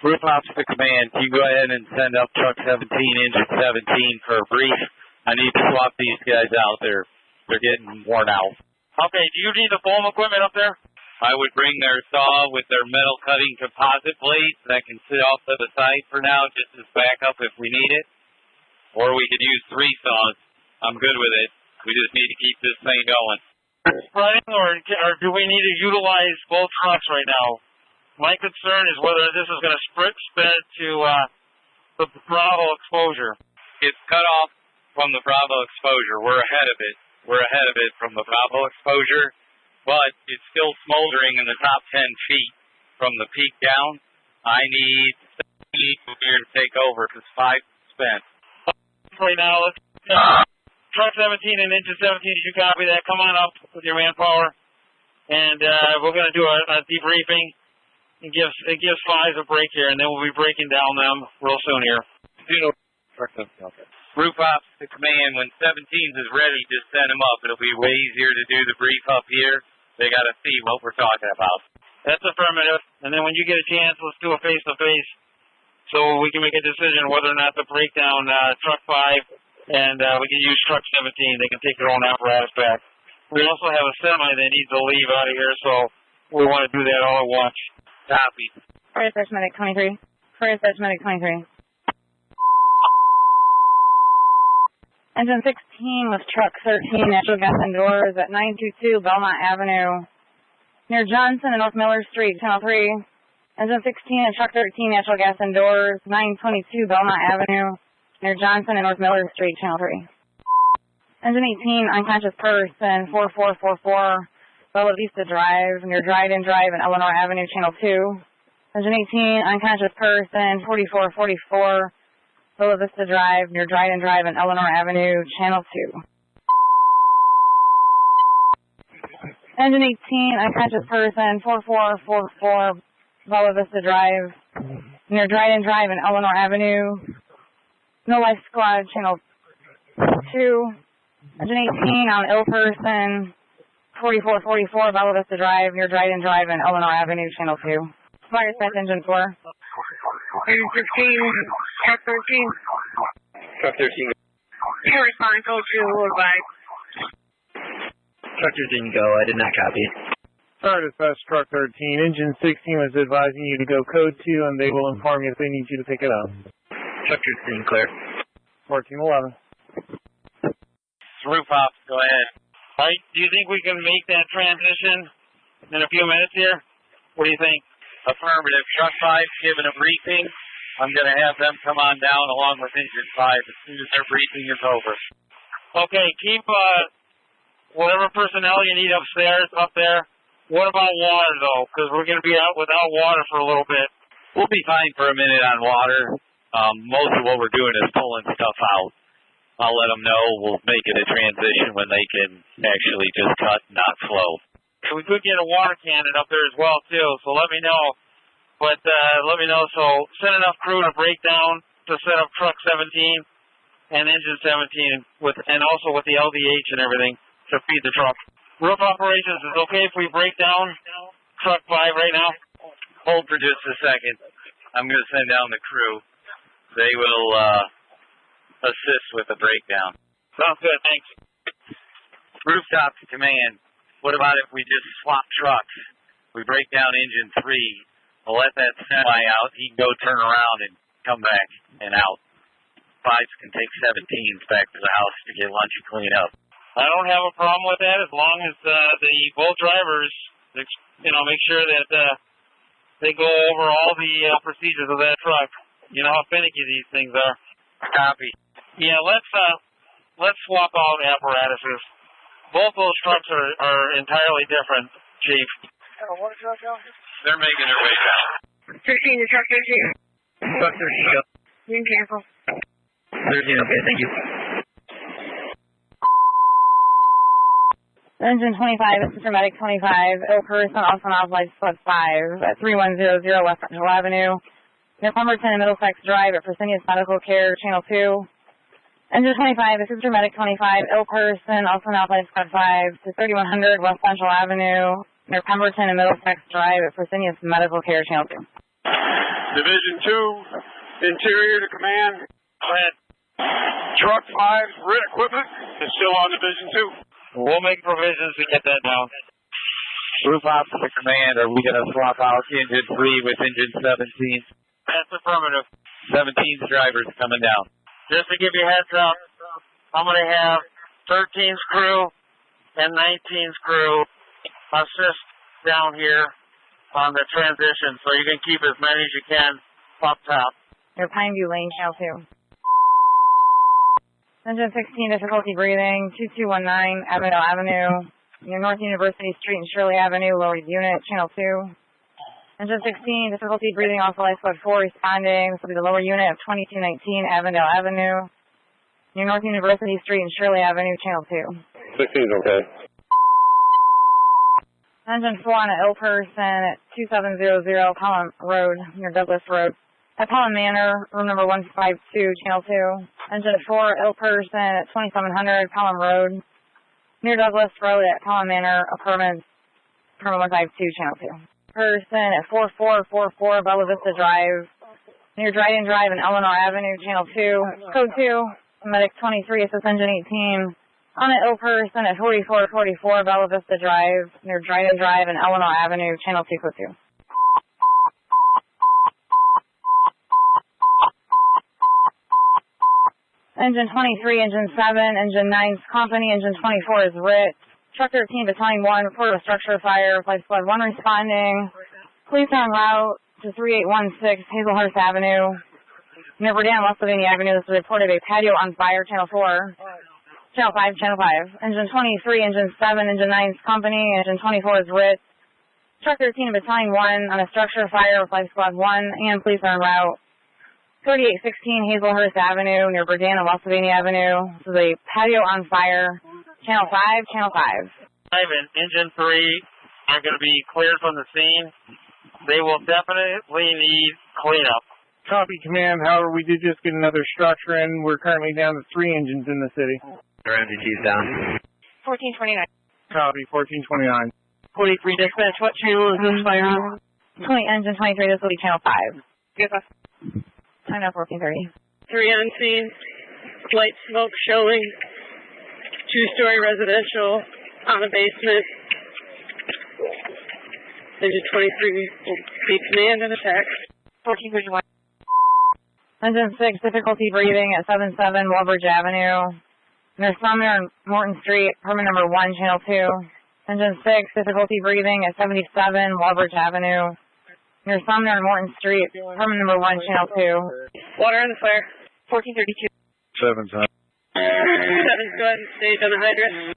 Roof ops to command. You go ahead and send up truck 17, engine 17 for a brief. I need to swap these guys out. They're getting worn out. Okay, do you need the foam equipment up there? I would bring their saw with their metal cutting composite blades that can sit off to the side for now, just as backup if we need it. Or we could use 3 saws. I'm good with it. We just need to keep this thing going. spreading, or do we need to utilize both trucks right now? My concern is whether this is going to spread to the Bravo exposure. It's cut off from the Bravo exposure. We're ahead of it. We're ahead of it from the Bravo exposure, but it's still smoldering in the top 10 feet from the peak down. I need 7 here to take over because 5 spent. Right now, let's truck 17 and engine 17. Did you copy that? Come on up with your manpower, and we're going to do a debriefing. It gives 5s a break here, and then we'll be breaking down them real soon here. Roof ops to command. When 17s is ready, just send them up. It'll be way easier to do the brief up here. They got to see what we're talking about. That's affirmative. And then when you get a chance, let's do a face-to-face so we can make a decision whether or not to break down truck 5, and we can use truck 17. They can take their own apparatus back. We also have a semi that needs to leave out of here, so we want to do that all at once. Copy. Fire Dispatch Medic 23. Fire Dispatch Medic 23. Engine 16 with truck 13, natural gas indoors at 922 Belmont Avenue, near Johnson and North Miller Street, Channel 3. Engine 16 and truck 13, natural gas indoors, 922 Belmont Avenue, near Johnson and North Miller Street, Channel 3. Engine 18, unconscious person, 4444 Bella Vista Drive, near Dryden Drive and Eleanor Avenue, Channel 2. Engine 18, unconscious person, 4444 Bella Vista Drive, near Dryden Drive and Eleanor Avenue, Channel 2. Engine 18, unconscious person, 4444 Bella Vista Drive, near Dryden Drive and Eleanor Avenue. No Life Squad, Channel 2. Engine 18, on ill person, 4444 Bella Vista Drive, near Dryden Drive and Eleanor Avenue, Channel 2. Fire Dispatch Engine 4. Engine 15, truck 13. Truck 13. Your response, code 2, advise. Truck 13, go. I did not copy. Fire Dispatch Truck 13. Engine 16 was advising you to go code 2, and they will inform you if they need you to pick it up. Truck 13, clear. 1411. Roof ops, go ahead. Mike, do you think we can make that transition in a few minutes here? What do you think? Affirmative. Truck 5 giving a briefing. I'm going to have them come on down along with engine 5 as soon as their briefing is over. Okay, keep whatever personnel you need upstairs, up there. What about water, though? Because we're going to be out without water for a little bit. We'll be fine for a minute on water. Most of what we're doing is pulling stuff out. I'll let them know. We'll make it a transition when they can actually just cut, not flow. We could get a water cannon up there as well, too, so let me know. But let me know. So send enough crew to break down to set up truck 17 and engine 17, and also with the LDH and everything to feed the truck. Roof operations is okay if we break down truck 5 right now? Hold for just a second. I'm going to send down the crew. They will assist with the breakdown. Sounds good, thanks. Rooftops command. What about if we just swap trucks? We break down engine 3. We'll let that semi out. He can go turn around and come back and out. 5s can take 17s back to the house to get lunch and clean up. I don't have a problem with that as long as both drivers, make sure that they go over all the procedures of that truck. You know how finicky these things are. Copy. Yeah, let's swap out apparatuses. Both those trucks are entirely different, Chief. They're making their way down. 13 to truck 13. Truck 13, go. You can cancel. 13, okay, thank you. Engine 25, Mr. Medic 25, ill person, also not Life Squad 5 at 3100 West Central Avenue, near Pemberton and Middlesex Drive at Fresenius Medical Care, Channel 2. Engine 25, Assistant Medic 25, ill person, also now Life Squad 5 to 3100 West Central Avenue, near Pemberton and Middlesex Drive at Fresenius Medical Care, Channel 2. Division 2, interior to command. Truck 5's red equipment is still on Division 2. We'll make provisions to get that down. Roof ops to command. Are we going to swap out engine 3 with engine 17? That's affirmative. 17's drivers coming down. Just to give you a heads up, I'm going to have 13's crew and 19's crew assist down here on the transition, so you can keep as many as you can up top. Your Pineview Lane, Channel 2. Engine 16, difficulty breathing, 2219 Avondale Avenue. Near North University Street and Shirley Avenue, lower unit, Channel 2. Engine 16, difficulty breathing, also Life Squad 4 responding. This will be the lower unit of 2219 Avondale Avenue. Near North University Street and Shirley Avenue, Channel 2. 16's okay. Engine 4 on an ill person at 2700 Pelham Road, near Douglas Road. At Pelham Manor, room number 152, Channel 2. Engine 4, ill person at 2700 Pelham Road, near Douglas Road at Pelham Manor, apartment 152, Channel 2. Person at 4444 Bella Vista Drive, near Dryden Drive and Eleanor Avenue, Channel 2. Code 2, Medic 23, Assist Engine 18. On an ill person at 4444 Bella Vista Drive, near Dryden Drive and Eleanor Avenue, Channel 2, Code 2. Engine 23, Engine 7, Engine 9's company, Engine 24 is RIT. Truck 13, Battalion 1, report of a structure fire, Flight Squad 1 responding. Police are en route to 3816 Hazelhurst Avenue. Near Verdun, West Sylvania Avenue, this is reported a patio on fire, Channel 4. Channel 5, Channel 5. Engine 23, Engine 7, Engine 9's company, Engine 24 is RIT. Truck 13, Battalion 1 on a structure fire, Flight Squad 1, and police are en route. 3816 Hazelhurst Avenue, near Verdun and West Sylvania Avenue. This is a patio on fire. Channel 5, Channel 5. 5 and Engine 3 are going to be cleared from the scene. They will definitely need cleanup. Copy, Command. However, we did just get another structure in. We're currently down to 3 engines in the city. Our MDT's down. 1429. Copy, 1429. 43 dispatch, what channel is this fire on? Engine 23, this will be Channel 5. Yes, sir. Time now 1430. 3 on scene. Light smoke showing. 2-story residential on a basement. Engine 23 will be command and attack. 1431. Engine 6, difficulty breathing at 77 Walbridge Avenue. Near Sumner and Morton Street, permit number 1, Channel 2. Engine 6, difficulty breathing at 77 Walbridge Avenue. Near Sumner and Morton Street, permit number 1, Channel 2. Water on the fire. 1432. 7's on. 7's go ahead and stage on the hydrant.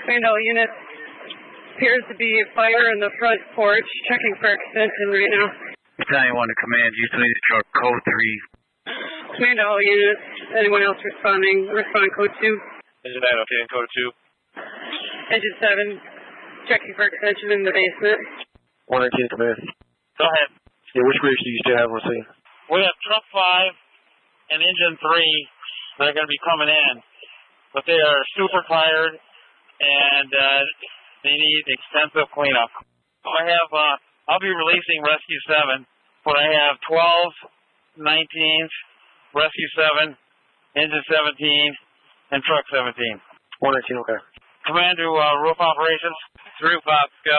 Command all units. Appears to be a fire in the front porch. Checking for extension right now. Battalion 1 to command, use lead truck code 3. Command all units. Anyone else responding? Respond code 2. Engine 9, okay, and code 2. Engine 7, checking for extension in the basement. 119 command. Go ahead. Yeah, which bridge do you still have on scene? We have truck 5 and engine 3 that are going to be coming in, but they are super tired and they need extensive cleanup. I'll be releasing Rescue 7, but I have 12 19s, Rescue 7, engine 17, and truck 17. 119, okay. Command to roof operations. Roof ops, go.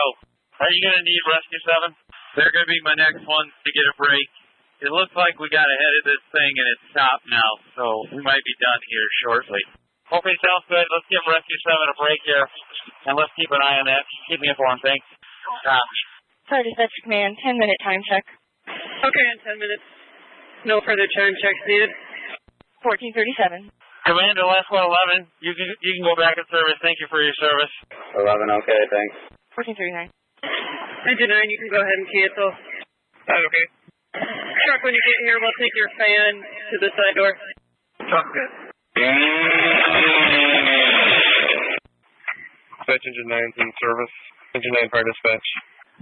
Are you going to need Rescue 7? They're going to be my next one to get a break. It looks like we got ahead of this thing and it's stopped now, so we might be done here shortly. Okay, sounds good. Let's give Rescue 7 a break here, and let's keep an eye on that. Keep me informed, thanks. Sorry, Dispatch Command, 10-minute time check. Okay, in 10 minutes. No further time checks needed. 1437. Commander, last one, 11. You can go back in service. Thank you for your service. 11, okay, thanks. 1439. Engine 9, you can go ahead and cancel. Okay. Truck, when you get here, we'll take your fan to the side door. Sounds good. Dispatch engine 9's in service. Engine 9 fire dispatch.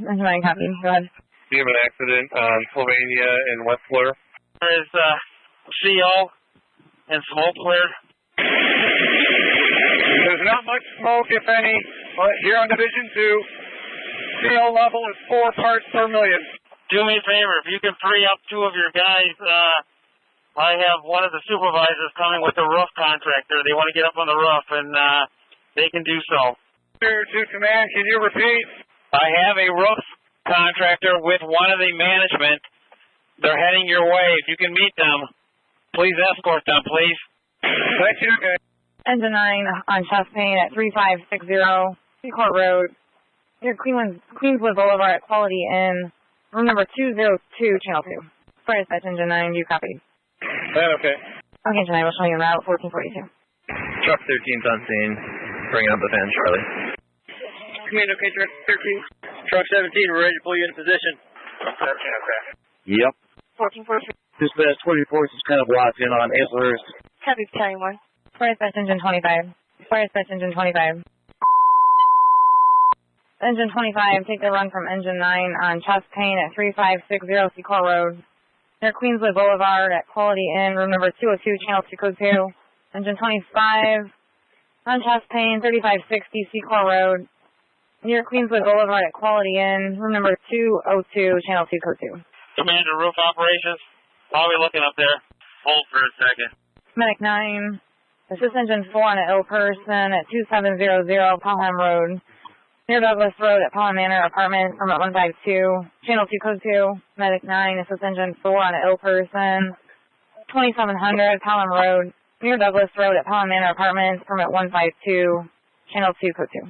Engine 9 copy. Go ahead. We have an accident on Sylvania and West Fleur. There is CO and smoke cleared. There's not much smoke, if any, but here on Division 2, CO level is 4 parts per million. Do me a favor, if you can free up 2 of your guys, I have one of the supervisors coming with the roof contractor. They want to get up on the roof, and they can do so. Here to command, can you repeat? I have a roof contractor with one of the management. They're heading your way. If you can meet them, please escort them, please. Thank you. Engine 9 on Chastain at 3560 Seacourt Road, near Queenswood Boulevard at Quality Inn, room number 202, Channel 2. Fire dispatch, Engine 9, you copy. Okay. Okay, Engine 9, we'll show you route 1442. Truck 13's on scene. Bring out the fan, Charlie. Command, okay, truck 13. Truck 17, we're ready to pull you into position. 13, okay. Yep. 1443. Dispatch 24 is kind of locked in on Amherst. Copy, carrying 1. Fire dispatch, Engine 25. Fire dispatch, Engine 25. Engine 25, take the run from Engine 9 on Chastain at 3560 Seacourt Road, near Queenswood Boulevard at Quality Inn, room number 202, Channel 2, Code 2. Engine 25 on Chastain, 3560 Seacourt Road, near Queenswood Boulevard at Quality Inn, room number 202, Channel 2, Code 2. Commander, roof operations. While we're looking up there, hold for a second. Medic 9, assist Engine 4 on an ill person at 2700 Pelham Road, near Douglas Road at Pelham Manor Apartment, from 152, Channel 2, Code 2. Medic 9, assist Engine 4 on an ill person, 2700 Pelham Road, near Douglas Road at Pelham Manor Apartment, from 152, Channel 2, Code 2.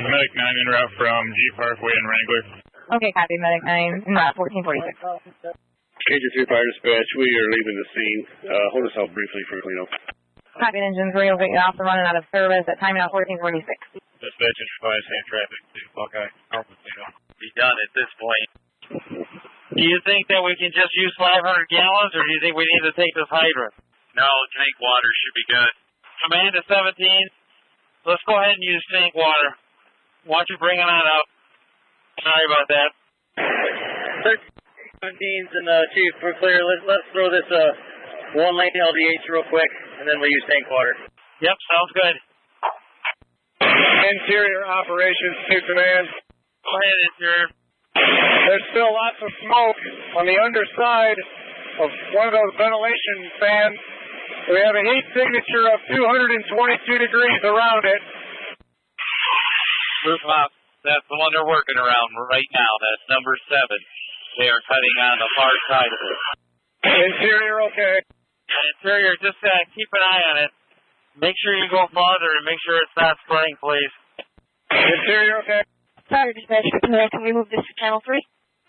Medic 9 en route from G Parkway and Wrangler. Okay, copy, Medic 9, en route 1446. KG3 Fire Dispatch, we are leaving the scene. Hold us out briefly for cleanup. Copy, Engine 3 will get you off the run and out of service at time now 1446. Dispatch advise hand traffic to Lockout. Be done at this point. Do you think that we can just use 500 gallons, or do you think we need to take this hydrant? No, tank water should be good. Command to 17, let's go ahead and use tank water. Why don't you bring it on up? Sorry about that. 17's and Chief, we're clear. Let's throw this one-lane LDH real quick, and then we'll use tank water. Yep, sounds good. Interior operations to command. Go ahead, Interior. There's still lots of smoke on the underside of one of those ventilation fans. We have a heat signature of 222 degrees around it. Roof off. That's the one they're working around right now. That's number 7. They are cutting on the far side of it. Interior okay. Interior, just keep an eye on it. Make sure you go farther and make sure it's not spraying, please. Interior okay. Fire dispatch, can we move this to Channel 3?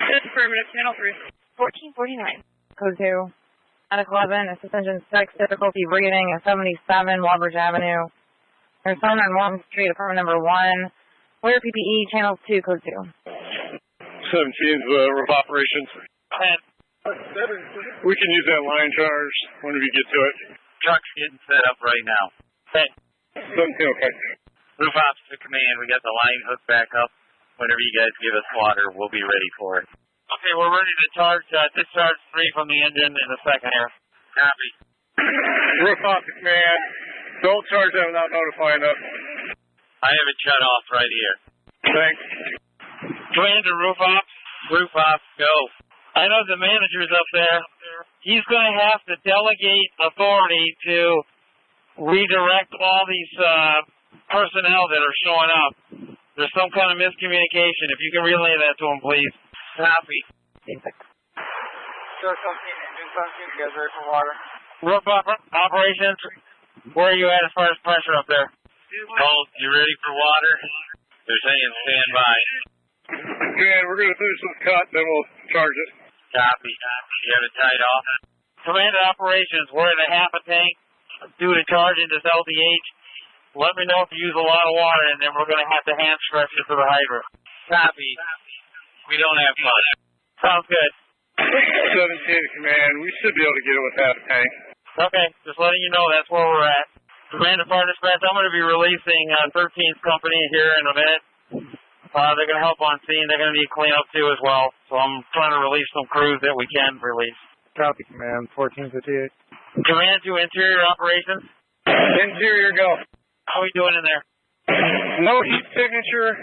Yes, affirmative, Channel 3. 1449. Code 2. Medic 11, assist Engine 6, difficulty breathing at 77 Walbridge Avenue. There's someone on Molten Street, apartment number 1. Wear PPE, Channel 2, Code 2. 17's roof operations. 10. We can use that line charge whenever you get to it. Truck's getting set up right now. 10. 17 okay. Roof ops to command. We got the line hooked back up. Whenever you guys give us water, we'll be ready for it. Okay, we're ready to discharge 3 from the engine in a second here. Copy. Roof off to command. Don't charge that without notifying us. I have it shut off right here. Thanks. Commander, roof off, go. I know the manager's up there. He's going to have to delegate authority to redirect all these personnel that are showing up. There's some kind of miscommunication. If you can relay that to him, please. Copy. Sure, 17, you guys ready for water? Roof operations, where are you at as far as pressure up there? Oh, you ready for water? They're saying stand by. Okay, we're going to finish this cut, then we'll charge it. Copy. You have it tied off? Command operations, we're at a half a tank due to charging this LDH. Let me know if you use a lot of water, and then we're going to have to hand stretch it to the hydrant. Copy. We don't have much. Sounds good. 17 command, we should be able to get it with half a tank. Okay, just letting you know that's where we're at. Command and Fire Dispatch, I'm going to be releasing 13th Company here in a minute. They're going to help on scene. They're going to need cleanup too as well. So I'm trying to release some crews that we can release. Copy, Command. 1458. Command to Interior Operations. Interior go. How are we doing in there? No heat signature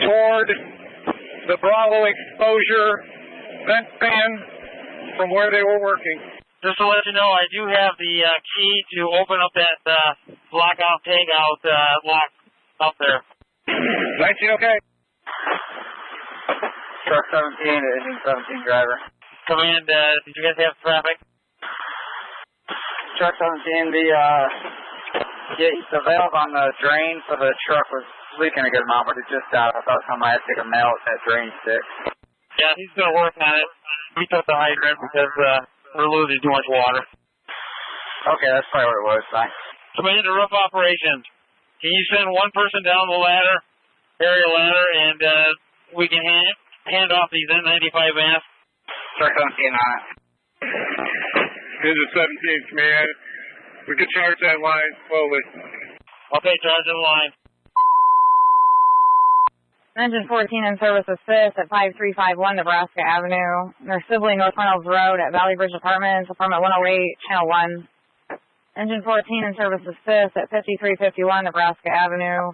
toward the Bravo exposure vent fan from where they were working. Just to let you know, I do have the key to open up that lockout tagout lock up there. 19 okay. Truck 17, engine 17 driver. Command, did you guys have traffic? Truck 17, the valve on the drain for the truck was leaking a good amount, but it just stopped. I thought somebody had to take a nail at that drain stick. Yeah, he's going to work on it. We took the hydrant because we're losing too much water. Okay, that's probably what it was. Thanks. Commander, roof operations. Can you send one person down the ladder, area ladder, and we can hand off these N95 masks? Truck 17 on it. Engine 17, command. We can charge that line slowly. Okay, charge the line. Engine 14 in service assist at 5351 Nebraska Avenue. Near Sibley, North Reynolds Road at Valley Bridge Apartments, apartment 108, channel 1. Engine 14 in service assist at 5351 Nebraska Avenue.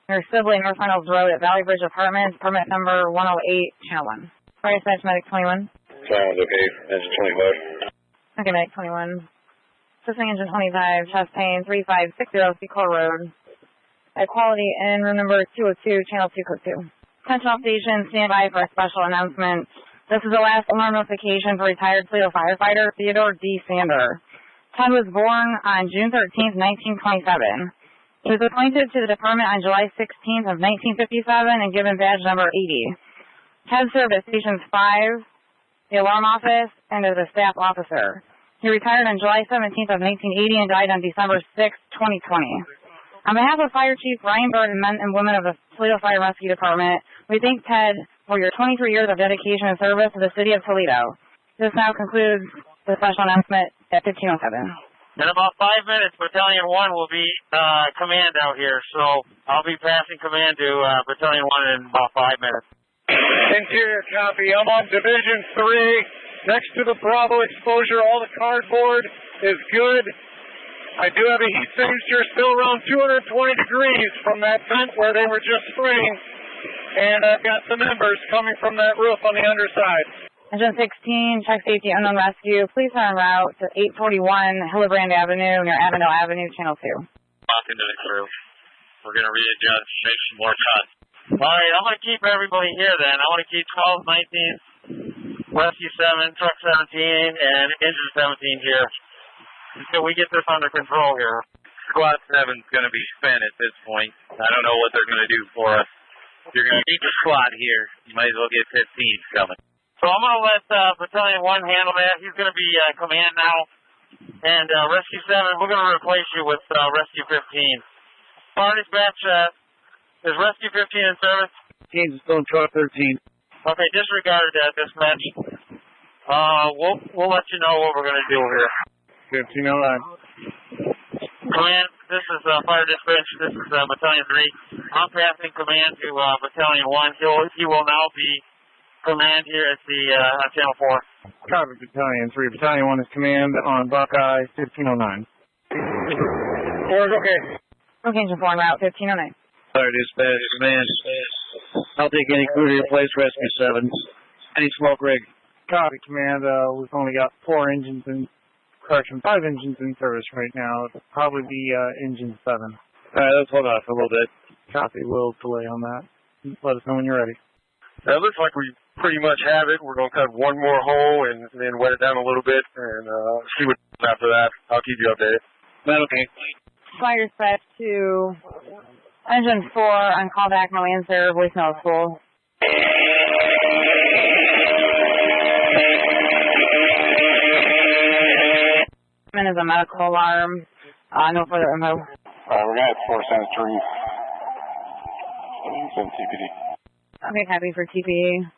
Near Sibley, North Reynolds Road at Valley Bridge Apartments, permit number 108, channel 1. Fire dispatch medic 21. Sounds okay. Engine 25. Okay, medic 21. Assisting engine 25, chest pain 3560 Seacole Road. At quality in room number 202, channel 2 code 2. Attention all stations, stand by for a special announcement. This is the last alarm notification for retired Toledo firefighter Theodore D. Sander. Ted was born on June 13th, 1927. He was appointed to the department on July 16th of 1957 and given badge number 80. Ted served at stations 5, the alarm office, and as a staff officer. He retired on July 17th of 1980 and died on December 6th, 2020. On behalf of Fire Chief Ryan Bird and men and women of the Toledo Fire and Rescue Department, we thank Ted for your 23 years of dedication and service to the city of Toledo. This now concludes the special announcement at 15:07. In about 5 minutes, Battalion 1 will be command out here, so I'll be passing command to Battalion 1 in about 5 minutes. Interior copy. I'm on Division 3. Next to the Bravo exposure, all the cardboard is good. I do have a heat signature still around 220 degrees from that vent where they were just spraying. And I've got some embers coming from that roof on the underside. Engine 16, check safety, unknown rescue. Please turn en route to 841 Hillebrand Avenue near Avondale Avenue, channel 2. Talk into the crew. We're going to readjust, make some more cuts. All right, I'm going to keep everybody here then. I want to keep 12, 19, Rescue 7, Truck 17, and Engine 17 here. Until we get this under control here. Squad 7's going to be spent at this point. I don't know what they're going to do for us. If you're going to keep the squad here, you might as well get 15s coming. So I'm going to let Battalion 1 handle that. He's going to be command now. And Rescue 7, we're going to replace you with Rescue 15. Fire dispatch, is Rescue 15 in service? Teams still in truck 13. Okay, disregard dispatch. We'll let you know what we're going to do here. 1509. Command, this is Fire Dispatch. This is Battalion 3. I'm passing command to Battalion 1. He will now be command here at the Channel 4. Copy, Battalion 3. Battalion 1 is command on Buckeye 1509. 4 is okay. Okay, engine 4 en route, 1509. Fire Dispatch, command. I'll take any crew to replace Rescue 7. Any smoke rig. Copy, command. We've only got 4 engines in. Correction, 5 engines in service right now. It'll probably be engine 7. All right, let's hold off a little bit. Copy, we'll delay on that. Let us know when you're ready. It looks like we pretty much have it. We're going to cut one more hole and then wet it down a little bit and see what after that. I'll keep you updated. Okay. Fire dispatch to engine 4 on callback, no answer, voicemail is full. Is a medical alarm. No further info. We're going to have 4 cents 3. Some TPD. Okay, copy for TPD.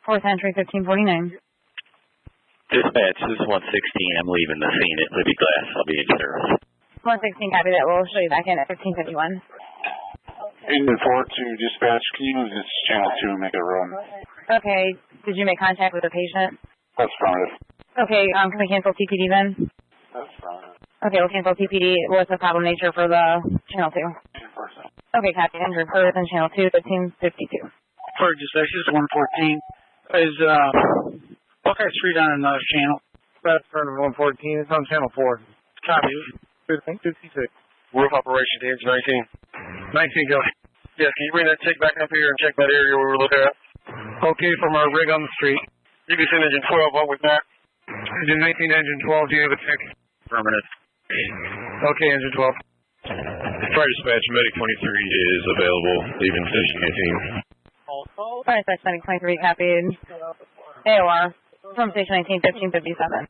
4th entry, 1549. Dispatch, this is 116. I'm leaving the scene at Libby Glass. I'll be in service. 116, copy that. We'll show you back in at 1551. Engine 4 to dispatch. Can you move this channel 2 and make it run? Okay. Did you make contact with the patient? That's affirmative. Okay, can we cancel TPD then? That's affirmative. Okay, we'll cancel TPD. What's the problem nature for the channel 2? Okay, copy. Enter Earth and channel 2, 1552. Fire dispatch, this is 114. Is Buckeye Street on another channel? That's part of 114. It's on channel 4. Copy. 56. Roof operation to engine 19. 19, go. Yeah, can you bring that tick back up here and check that area we were looking at? Okay, from our rig on the street. You can send engine 12 up with that. Engine 19, engine 12, do you have a tick? Affirmative. Okay, engine 12. Fire dispatch, medic 23 is available, leaving station 18. Fire dispatch, medic 23 copied. AOR from station 19, 1557.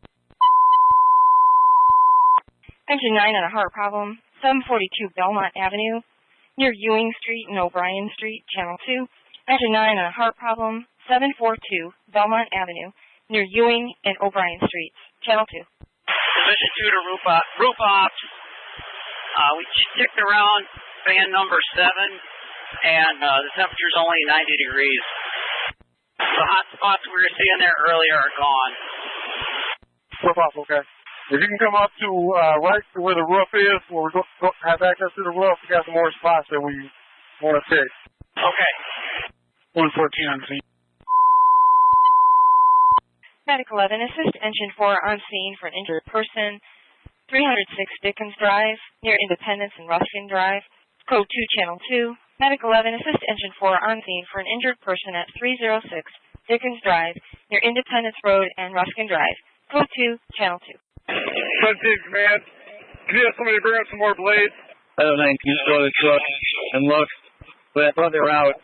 Engine 9 on a heart problem, 742 Belmont Avenue, near Ewing Street and O'Brien Street, Channel 2. Engine 9 on a heart problem, 742 Belmont Avenue, near Ewing and O'Brien Streets, Channel 2. Position 2 to roof ops. We ticked around fan number 7, and the temperature's only 90 degrees. The hot spots we were seeing there earlier are gone. Roof off, okay. If you can come up to right to where the roof is, where we have access to the roof, we got some more spots that we want to take. Okay. 114 on scene. Medic 11, assist engine 4 on scene for an injured person, 306 Dickens Drive, near Independence and Ruskin Drive, code 2, channel 2. Medic 11, assist engine 4 on scene for an injured person at 306 Dickens Drive, near Independence Road and Ruskin Drive, code 2, channel 2. 17 command, can you have somebody bring up some more blades? Hello, 19, slow the truck and look, but they're out.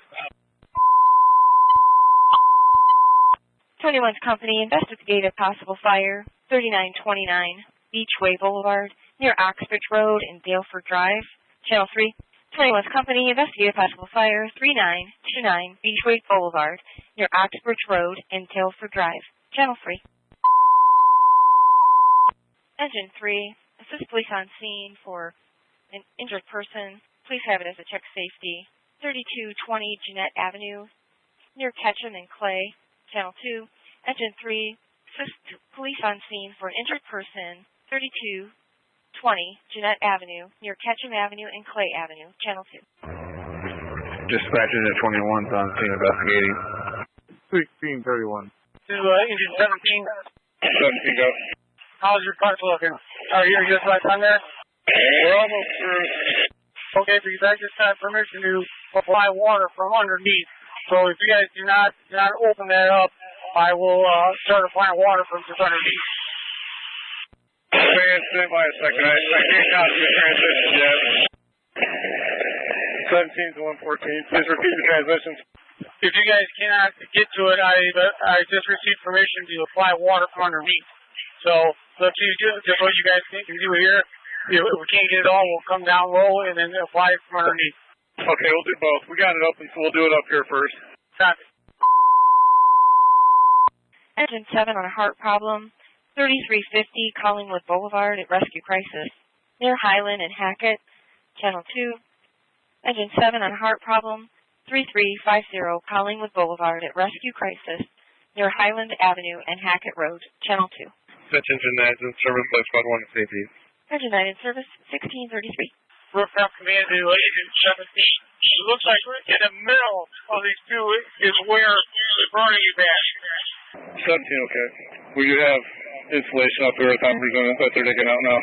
21's company, investigate a possible fire, 3929 Beachway Boulevard, near Oxbridge Road and Daleford Drive, channel 3. 21's company, investigate a possible fire, 3929 Beachway Boulevard, near Oxbridge Road and Daleford Drive, channel 3. Engine 3, assist police on scene for an injured person. Please have it as a check safety. 3220 Jeanette Avenue, near Ketchum and Clay, channel 2. Engine 3, assist police on scene for an injured person. 3220 Jeanette Avenue, near Ketchum Avenue and Clay Avenue, channel 2. Dispatch engine 21's on scene investigating. 1631. To engine 17. 17 go. How's your parts looking? Are you just right on there? We're almost through. Okay, because I just had permission to apply water from underneath. So if you guys do not open that up, I will start applying water from just underneath. Stand by a second. I can't copy the transitions yet. 17 to 114. Please repeat the transitions. If you guys cannot get to it, I just received permission to apply water from underneath. So let's see just what you guys can do here. If we can't get it all, we'll come down low and then apply it from underneath. Okay, we'll do both. We got it open, so we'll do it up here first. Copy. Engine 7 on a heart problem, 3350 Collingwood Boulevard at Rescue Crisis, near Highland and Hackett, channel 2. Engine 7 on a heart problem, 3350 Collingwood Boulevard at Rescue Crisis, near Highland Avenue and Hackett Road, channel 2. Such engine 9 in service by squad 1 to safety. Engine 9 in service, 1633. Rooftop command to engine 17. It looks like in the middle of these two is where the burning is at. 17, okay. We do have insulation up here, I'm presuming that they're digging out now.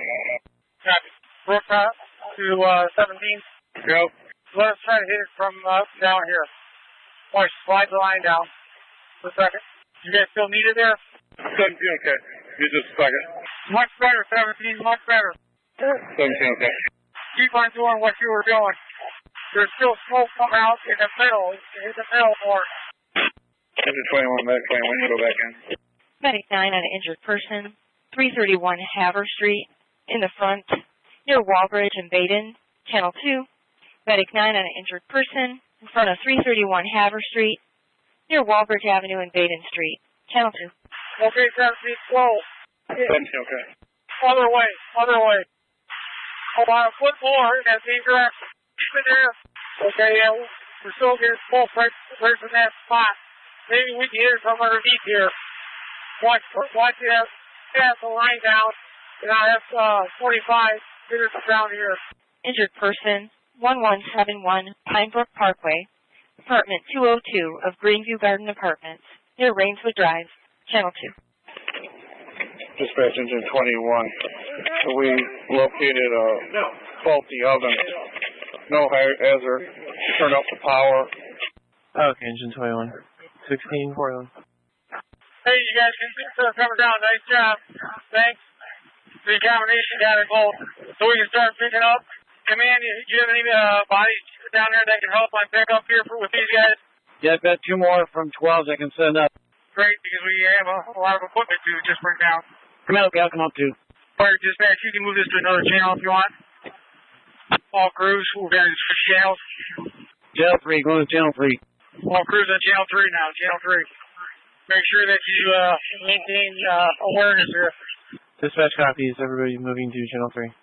Copy. Rooftop to 17. Go. Let's try to hit it from down here. Watch, slide the line down. For a second. You guys still need it there? 17, okay. Give just a second. Much better, 17, much better. 17, okay. Keep on doing what you were doing. There's still smoke coming out in the middle. Hit the middle more. Engine 21, medic 21, you go back in. Medic 9 on an injured person, 331 Haver Street, in the front, near Walbridge and Baden, channel 2. Medic 9 on an injured person, in front of 331 Haver Street, near Walbridge Avenue and Baden Street, channel 2. Okay, 17, slow. 17, okay. Other way. About a foot more in that same direction. Keep it there. Okay, yeah, we're still getting close right from that spot. Maybe we can hit it from underneath here. Watch it pass the line down, and I have 45 hit it down here. Injured person, 1171 Pinebrook Parkway, apartment 202 of Greenview Garden Apartments, near Rainswood Drive, channel 2. Dispatch engine 21. We located a faulty oven. No hazard. Turn off the power. Okay, engine 21. 16 for them. Hey, you guys, coming down. Nice job. Thanks. the combination got it both. So we can start picking up. Command, do you have any bodies down there that can help on pickup here with these guys? Yeah, I've got 2 more from 12s I can send up. Great, because we have a lot of equipment to just bring down. Come out, I'll come up too. Fire dispatch, you can move this to another channel if you want. All crews, we've got channels. Channel 3, going to channel 3. All crews on channel 3 now, channel 3. Make sure that you maintain awareness here. Dispatch copies, everybody moving to channel 3.